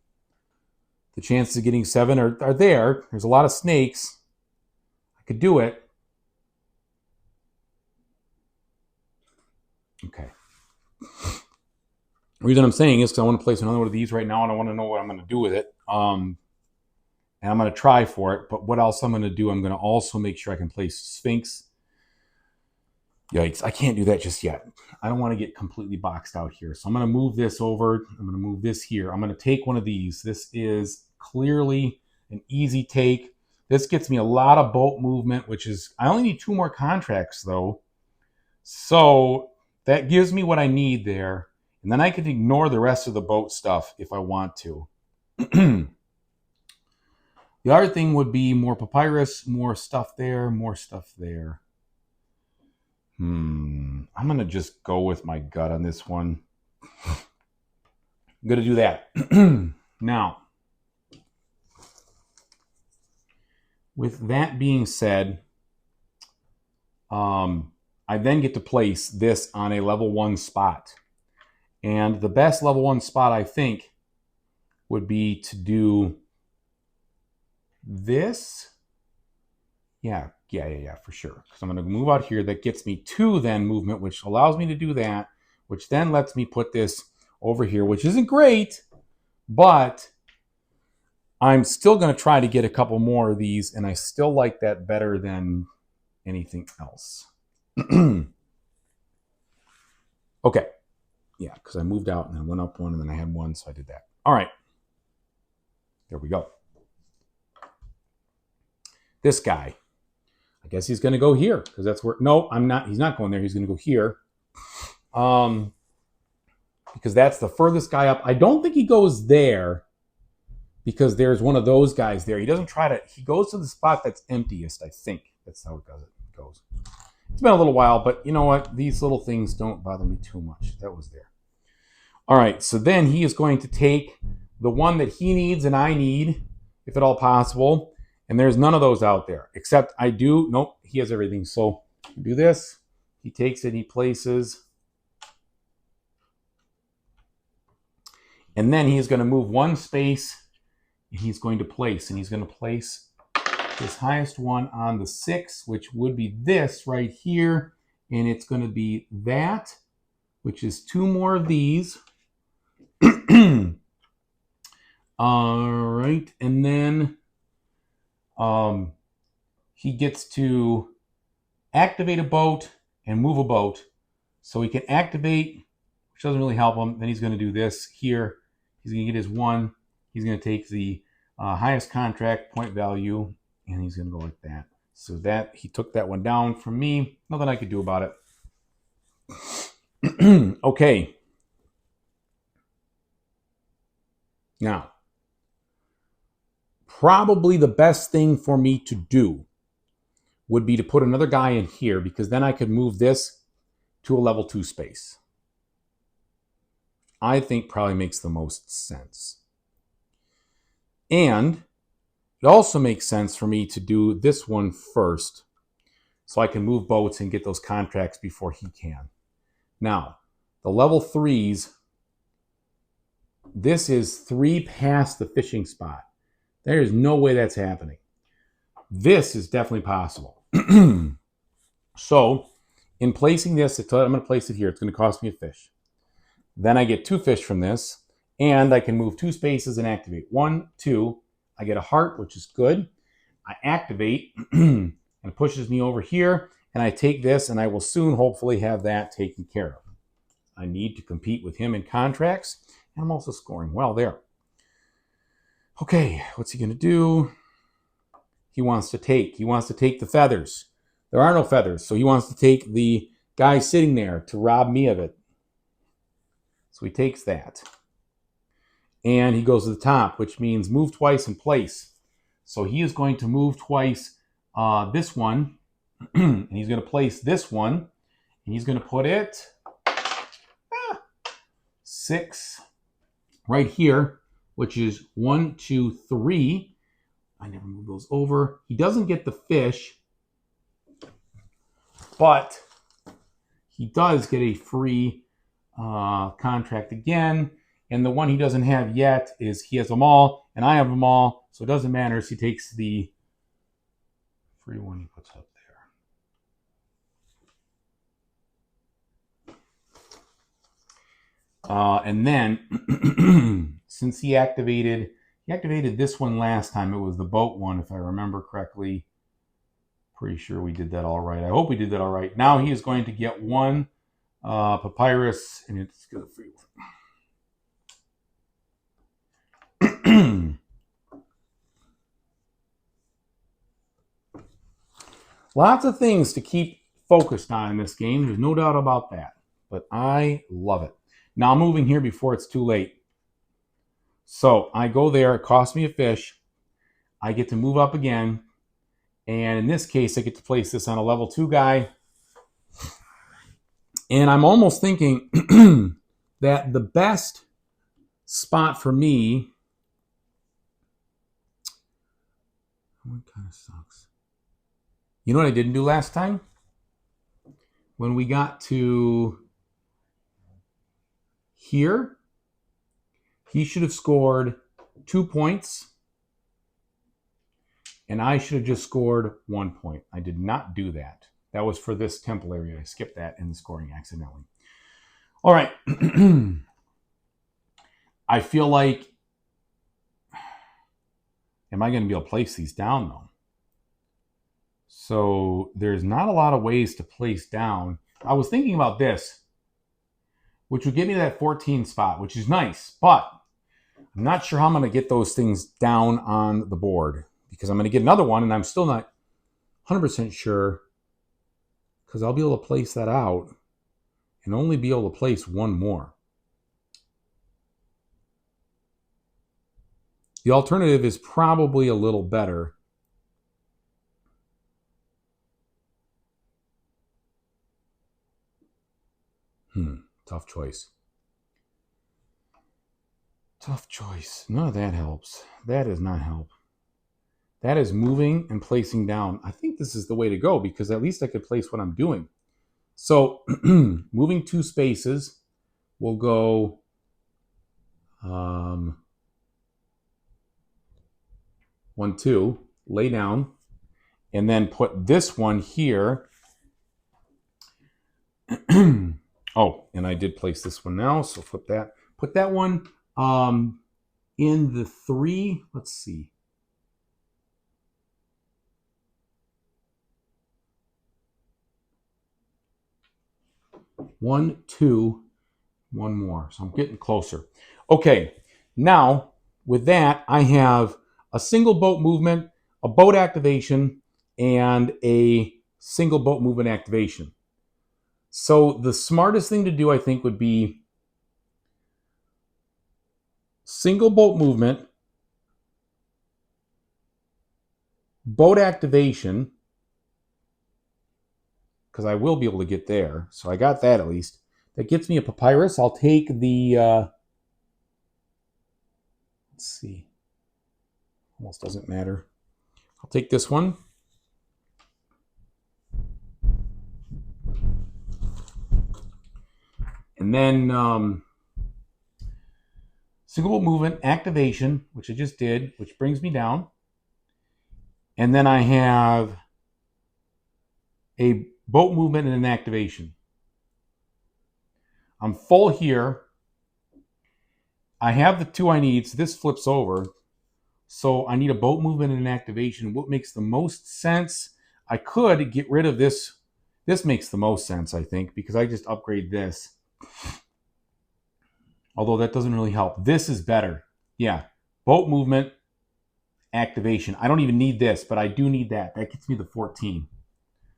The chances of getting 7 are there. There's a lot of snakes. I could do it. Okay. The reason I'm saying is because I want to place another one of these right now, and I want to know what I'm going to do with it. And I'm going to try for it. But what else I'm going to do? I'm going to also make sure I can place Sphinx. Yikes, I can't do that just yet. I don't want to get completely boxed out here. So I'm going to move this over. I'm going to move this here. I'm going to take one of these. This is clearly an easy take. This gets me a lot of boat movement, which is, I only need 2 more contracts though. So that gives me what I need there. And then I could ignore the rest of the boat stuff if I want to. The other thing would be more papyrus, more stuff there, more stuff there. I'm going to just go with my gut on this one. I'm going to do that. Now, with that being said, I then get to place this on a level 1 spot. And the best level 1 spot, I think, would be to do this. Yeah, for sure. So I'm going to move out here. That gets me 2 then movement, which allows me to do that, which then lets me put this over here, which isn't great, but I'm still going to try to get a couple more of these, and I still like that better than anything else. Okay. Yeah, because I moved out and I went up 1 and then I had 1, so I did that. All right. There we go. This guy. I guess he's going to go here because that's where... No, I'm not. He's not going there. He's going to go here. Because that's the furthest guy up. I don't think he goes there because there's one of those guys there. He doesn't try to... He goes to the spot that's emptiest, I think. That's how it goes. It's been a little while, but you know what? These little things don't bother me too much. That was there. All right, so then he is going to take the one that he needs and I need, if at all possible. And there's none of those out there, except I do. Nope, he has everything. So do this. He takes it, he places. And then he's going to move 1 space, and he's going to place. And he's going to place his highest one on the 6, which would be this right here. And it's going to be that, which is 2 more of these. All right, and then he gets to activate a boat and move a boat. So he can activate, which doesn't really help him. Then he's going to do this here. He's going to get his 1. He's going to take the highest contract point value, and he's going to go like that. So that he took that one down from me. Nothing I could do about it. Okay. Now, probably the best thing for me to do would be to put another guy in here, because then I could move this to a level 2 space. I think probably makes the most sense. And it also makes sense for me to do this one first, so I can move boats and get those contracts before he can. Now, the level 3s, this is 3 past the fishing spot. There is no way that's happening. This is definitely possible. So, in placing this, I'm going to place it here. It's going to cost me a fish. Then I get 2 fish from this, and I can move 2 spaces and activate. 1, 2. I get a heart, which is good. I activate, and it pushes me over here, and I take this, and I will soon hopefully have that taken care of. I need to compete with him in contracts, and I'm also scoring well there. Okay, what's he going to do? He wants to take the feathers. There are no feathers, so he wants to take the guy sitting there to rob me of it. So he takes that. And he goes to the top, which means move twice in place. So he is going to move twice this one, and he's going to place this one, and he's going to put it 6 right here, which is 1, 2, 3. I never move those over. He doesn't get the fish, but he does get a free contract again. And the one he doesn't have yet is he has them all, and I have them all, so it doesn't matter. So he takes the free one he puts up there. And then, since he activated this one last time, it was the boat one, if I remember correctly. Pretty sure we did that all right. I hope we did that all right. Now he is going to get one papyrus, and it's going to free one. Lots of things to keep focused on in this game. There's no doubt about that. But I love it. Now I'm moving here before it's too late. So I go there. It costs me a fish. I get to move up again. And in this case, I get to place this on a level 2 guy. And I'm almost thinking that the best spot for me... What kind of sucks? You know what I didn't do last time? When we got to here, he should have scored 2 points, and I should have just scored 1 point. I did not do that. That was for this temple area. I skipped that in the scoring accidentally. All right. I feel like, am I going to be able to place these down, though? So there's not a lot of ways to place down. I was thinking about this, which would give me that 14 spot, which is nice, but I'm not sure how I'm going to get those things down on the board, because I'm going to get another one, and I'm still not 100% sure, because I'll be able to place that out and only be able to place one more. The alternative is probably a little better. Tough choice. Tough choice. None of that helps. That does not help. That is moving and placing down. I think this is the way to go, because at least I could place what I'm doing. So moving 2 spaces, we'll go 1, 2, lay down, and then put this one here. Oh, and I did place this one now, so flip that. Put that one in the 3. Let's see. One, 2, one more. So I'm getting closer. Okay, now with that, I have a single boat movement, a boat activation, and a single boat movement activation. So the smartest thing to do, I think, would be single boat movement, boat activation, because I will be able to get there. So I got that at least. That gets me a papyrus. I'll take the, let's see, almost doesn't matter. I'll take this one. And then single boat movement activation, which I just did, which brings me down. And then I have a boat movement and an activation. I'm full here. I have the 2 I need, so this flips over. So I need a boat movement and an activation. What makes the most sense? I could get rid of this. This makes the most sense, I think, because I just upgrade this. Although that doesn't really help. This is better. Yeah. Boat movement, activation. I don't even need this, but I do need that. That gets me the 14.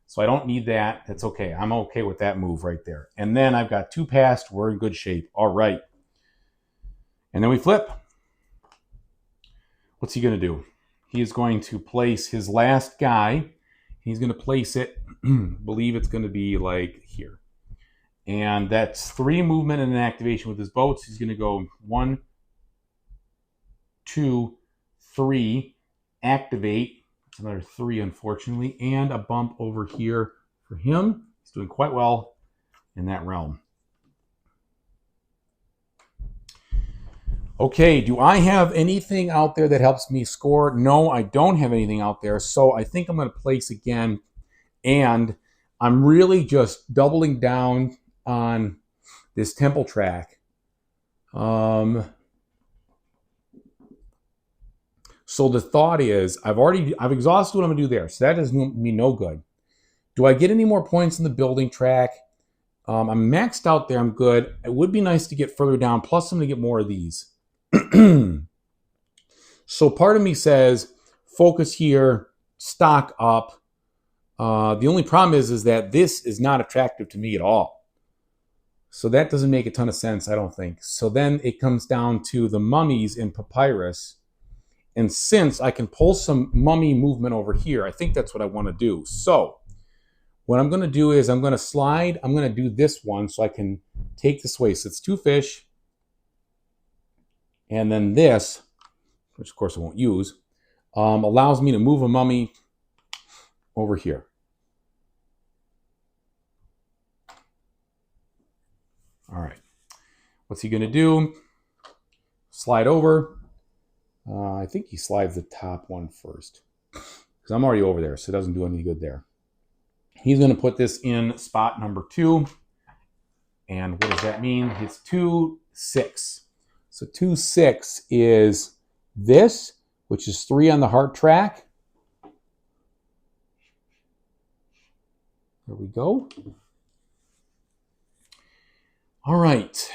So I don't need that. That's okay. I'm okay with that move right there. And then I've got 2 passed. We're in good shape. All right. And then we flip. What's he going to do? He is going to place his last guy. He's going to place it, believe it's going to be like here. And that's 3 movement and an activation with his boats. He's going to go 1, 2, 3, activate. It's another 3, unfortunately, and a bump over here for him. He's doing quite well in that realm. Okay, do I have anything out there that helps me score? No, I don't have anything out there. So I think I'm going to place again. And I'm really just doubling down on this temple track. So the thought is, I've exhausted what I'm going to do there. So that does me no good. Do I get any more points in the building track? I'm maxed out there. I'm good. It would be nice to get further down. Plus, I'm going to get more of these. So part of me says, focus here, stock up. The only problem is that this is not attractive to me at all. So that doesn't make a ton of sense, I don't think. So then it comes down to the mummies in papyrus. And since I can pull some mummy movement over here, I think that's what I want to do. So what I'm going to do is I'm going to slide. I'm going to do this one so I can take this way. So it's 2 fish. And then this, which of course I won't use, allows me to move a mummy over here. All right. What's he going to do? Slide over. I think he slides the top one first because I'm already over there, so it doesn't do any good there. He's going to put this in spot number 2. And what does that mean? It's 2, 6. So 2, 6 is this, which is 3 on the heart track. There we go. All right.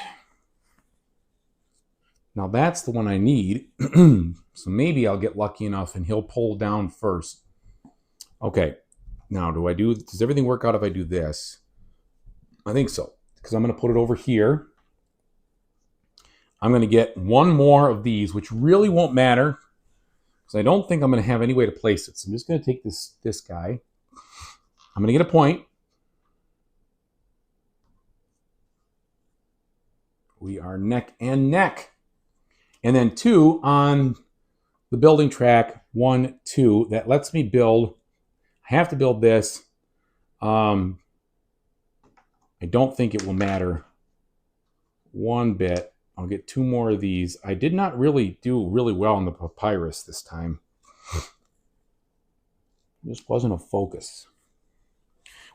Now that's the one I need. So maybe I'll get lucky enough and he'll pull down first. Okay. Now does everything work out if I do this? I think so. Because I'm going to put it over here. I'm going to get 1 more of these, which really won't matter. Because I don't think I'm going to have any way to place it. So I'm just going to take this guy. I'm going to get a point. We are neck and neck. And then 2 on the building track, 1, 2. That lets me build. I have to build this. I don't think it will matter one bit. I'll get 2 more of these. I did not really do really well on the papyrus this time. It just wasn't a focus.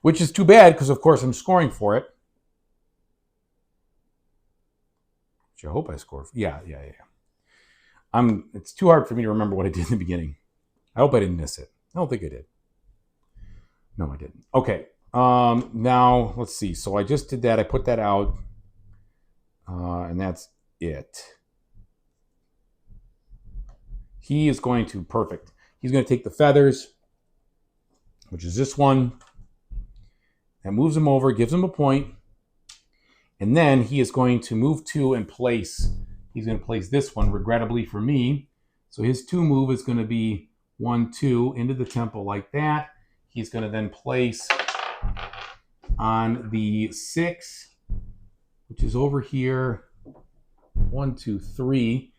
Which is too bad because, of course, I'm scoring for it. Which I hope I score. Yeah. It's too hard for me to remember what I did in the beginning. I hope I didn't miss it. I don't think I did. No, I didn't. Okay. Now, let's see. So I just did that. I put that out. And that's it. He is going to, perfect. He's going to take the feathers, which is this one. That moves him over, gives him a point. And then he is going to move 2 and place. He's going to place this one, regrettably for me. So his 2 move is going to be 1, 2 into the temple like that. He's going to then place on the 6, which is over here. 1, 2, 3.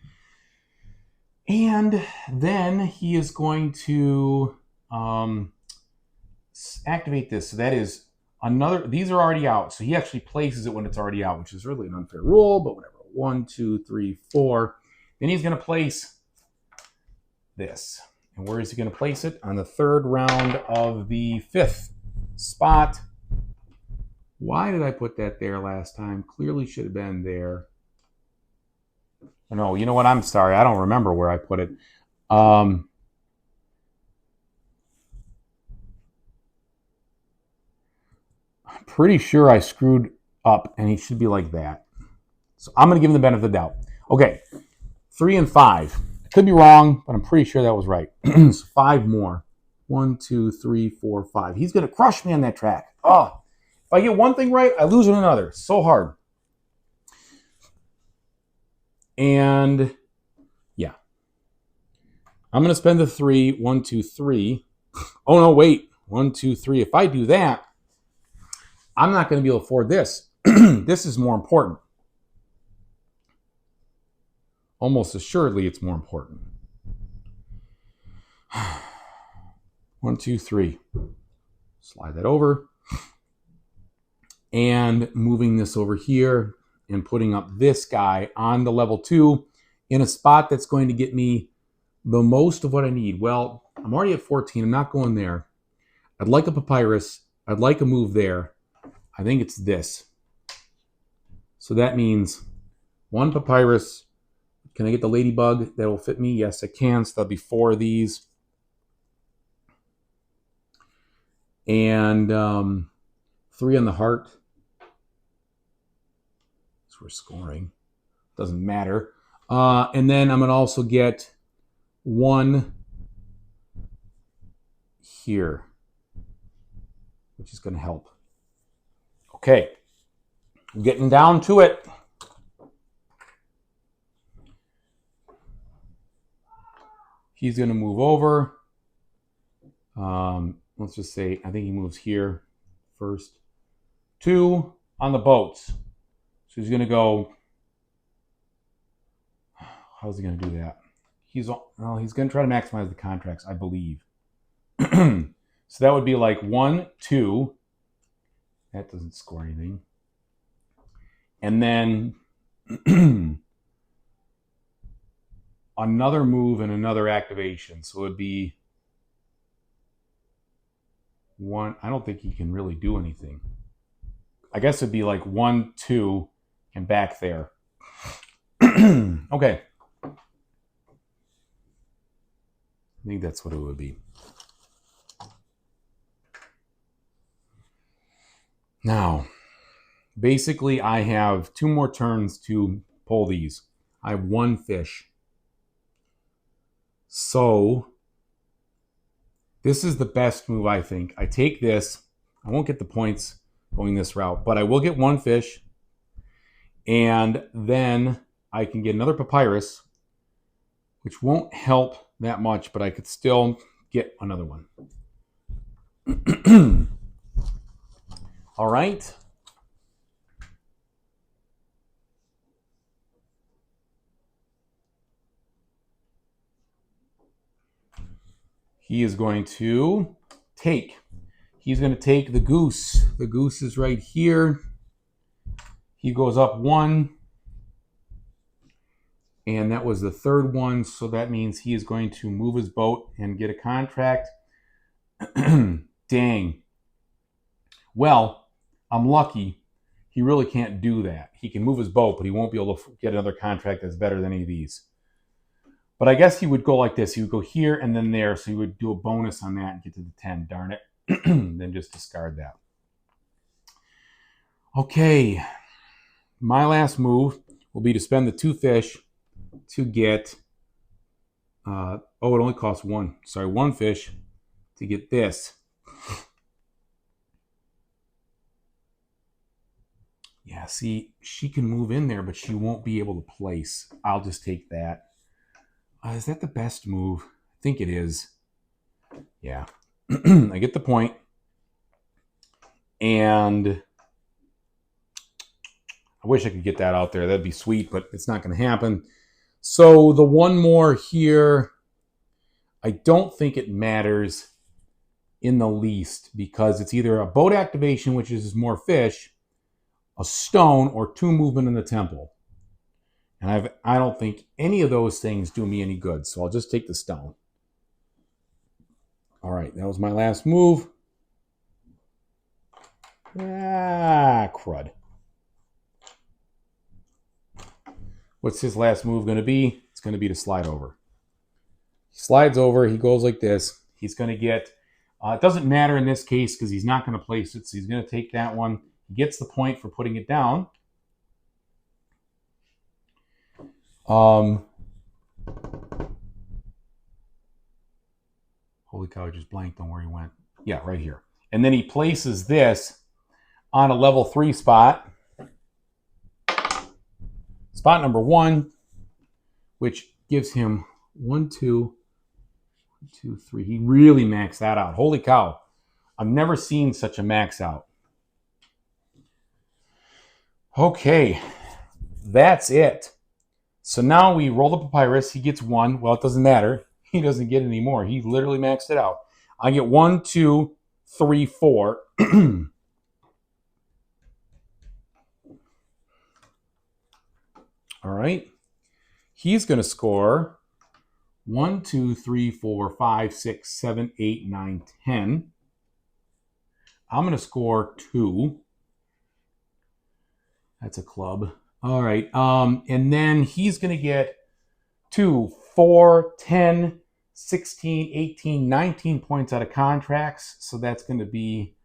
And then he is going to activate this. So that is another, these are already out. So he actually places it when it's already out, which is really an unfair rule, but whatever. 1, 2, 3, 4. Then he's going to place this. And where is he going to place it? On the 3rd round of the 5th spot. Why did I put that there last time? Clearly should have been there. Oh, no, you know what? I'm sorry. I don't remember where I put it. I'm pretty sure I screwed up, and he should be like that. So I'm going to give him the benefit of the doubt. Okay, 3 and 5. I could be wrong, but I'm pretty sure that was right. So 5 more. 1, 2, 3, 4, 5. He's going to crush me on that track. Oh, if I get one thing right, I lose on another. So hard. And yeah, I'm going to spend the 3. 1, 2, 3. Oh, no, wait. 1, 2, 3. If I do that, I'm not going to be able to afford this. This is more important. Almost assuredly, it's more important. 1, 2, 3. Slide that over. And moving this over here and putting up this guy on the level 2 in a spot that's going to get me the most of what I need. Well, I'm already at 14. I'm not going there. I'd like a papyrus. I'd like a move there. I think it's this. So that means 1 papyrus. Can I get the ladybug that will fit me? Yes, I can. So that'll be 4 of these. And 3 on the heart. So we're scoring. Doesn't matter. And then I'm going to also get 1 here, which is going to help. Okay. I'm getting down to it. He's going to move over. Let's just say, I think he moves here first. 2 on the boats. So he's going to go. How's he going to do that? He's going to try to maximize the contracts, I believe. So that would be like 1, 2. That doesn't score anything. And then another move and another activation. So it would be 1. I don't think he can really do anything. I guess it'd be like 1, 2, and back there. Okay. I think that's what it would be. Now, basically, I have 2 more turns to pull these. I have 1 fish. So, this is the best move, I think. I take this. I won't get the points going this route, but I will get 1 fish. And then I can get another papyrus, which won't help that much, but I could still get another one. All right. He is going to take. He's going to take the goose. The goose is right here. He goes up 1. And that was the 3rd one. So that means he is going to move his boat and get a contract. Dang. Well, I'm lucky. He really can't do that. He can move his boat, but he won't be able to get another contract that's better than any of these. But I guess he would go like this. He would go here and then there. So he would do a bonus on that and get to the 10. Darn it. Then just discard that. Okay. My last move will be to spend the 2 fish to get... it only costs 1. Sorry, 1 fish to get this. Yeah, see, she can move in there, but she won't be able to place. I'll just take that. Is that the best move? I think it is. Yeah. I get the point. And I wish I could get that out there. That'd be sweet, but it's not going to happen. So the 1 more here, I don't think it matters in the least because it's either a boat activation, which is more fish, a stone, or 2 movement in the temple. And I don't think any of those things do me any good, so I'll just take the stone. All right, that was my last move. Ah, crud. What's his last move going to be? It's going to be to slide over. He slides over. He goes like this. He's going to get... it doesn't matter in this case because he's not going to place it, so he's going to take that one. He gets the point for putting it down. Holy cow, I just blanked on where he went. Yeah, right here. And then he places this on a level 3 spot. Spot number 1, which gives him 1, 2, 2, 3. He really maxed that out. Holy cow. I've never seen such a max out. Okay, that's it. So now we roll the papyrus. He gets 1. Well, it doesn't matter. He doesn't get any more. He literally maxed it out. I get 1, 2, 3, 4. All right. He's going to score 1, 2, 3, 4, 5, 6, 7, 8, 9, 10. I'm going to score 2. That's a club. All right. And then he's going to get 2, 4, 10, 16, 18, 19 points out of contracts. So that's going to be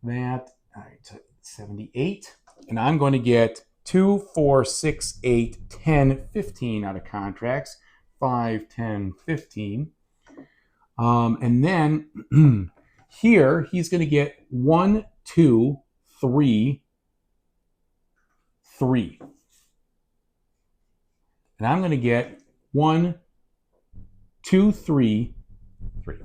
that. All right. 78. And I'm going to get 2, 4, 6, 8, 10, 15 out of contracts. 5, 10, 15. And then here he's going to get 1, 2, 3, 3. And I'm going to get 1, 2, 3, 3.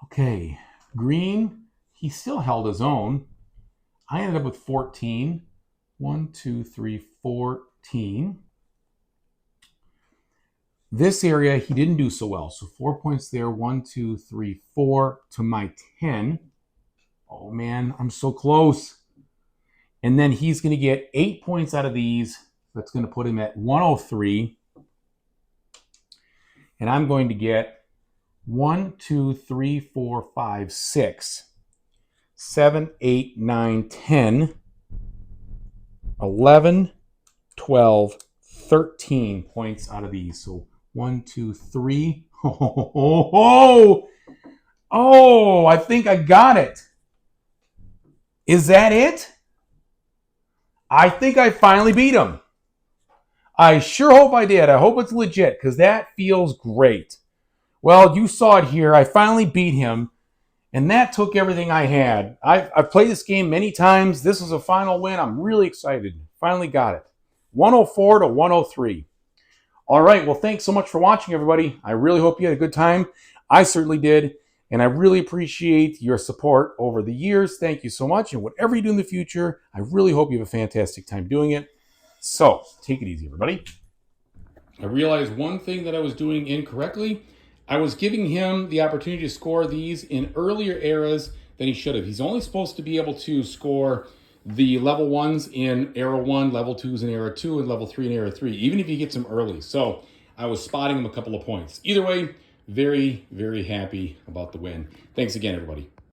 Okay, green, he still held his own. I ended up with 14. 1, 2, 3, 14. This area, he didn't do so well. So 4 points there. 1, 2, 3, 4 to my 10. Oh, man, I'm so close. And then he's going to get 8 points out of these. That's going to put him at 103. And I'm going to get 1, 2, 3, 4, 5, 6, 7, 8, 9, 10, 11, 12, 13 points out of these. So 1, 2, 3. Oh, I think I got it. Is that it? I think I finally beat him. I sure hope I did. I hope it's legit because that feels great. Well, you saw it here. I finally beat him, and that took everything I had. I've played this game many times. This was a final win. I'm really excited. Finally got it. 104 to 103. All right. Well, thanks so much for watching, everybody. I really hope you had a good time. I certainly did. And I really appreciate your support over the years. Thank you so much. And whatever you do in the future, I really hope you have a fantastic time doing it. So, take it easy, everybody. I realized one thing that I was doing incorrectly. I was giving him the opportunity to score these in earlier eras than he should have. He's only supposed to be able to score the level 1s in era 1, level 2s in era 2, and level 3 in era 3, even if he gets them early. So, I was spotting him a couple of points. Either way, very, very happy about the win. Thanks again, everybody.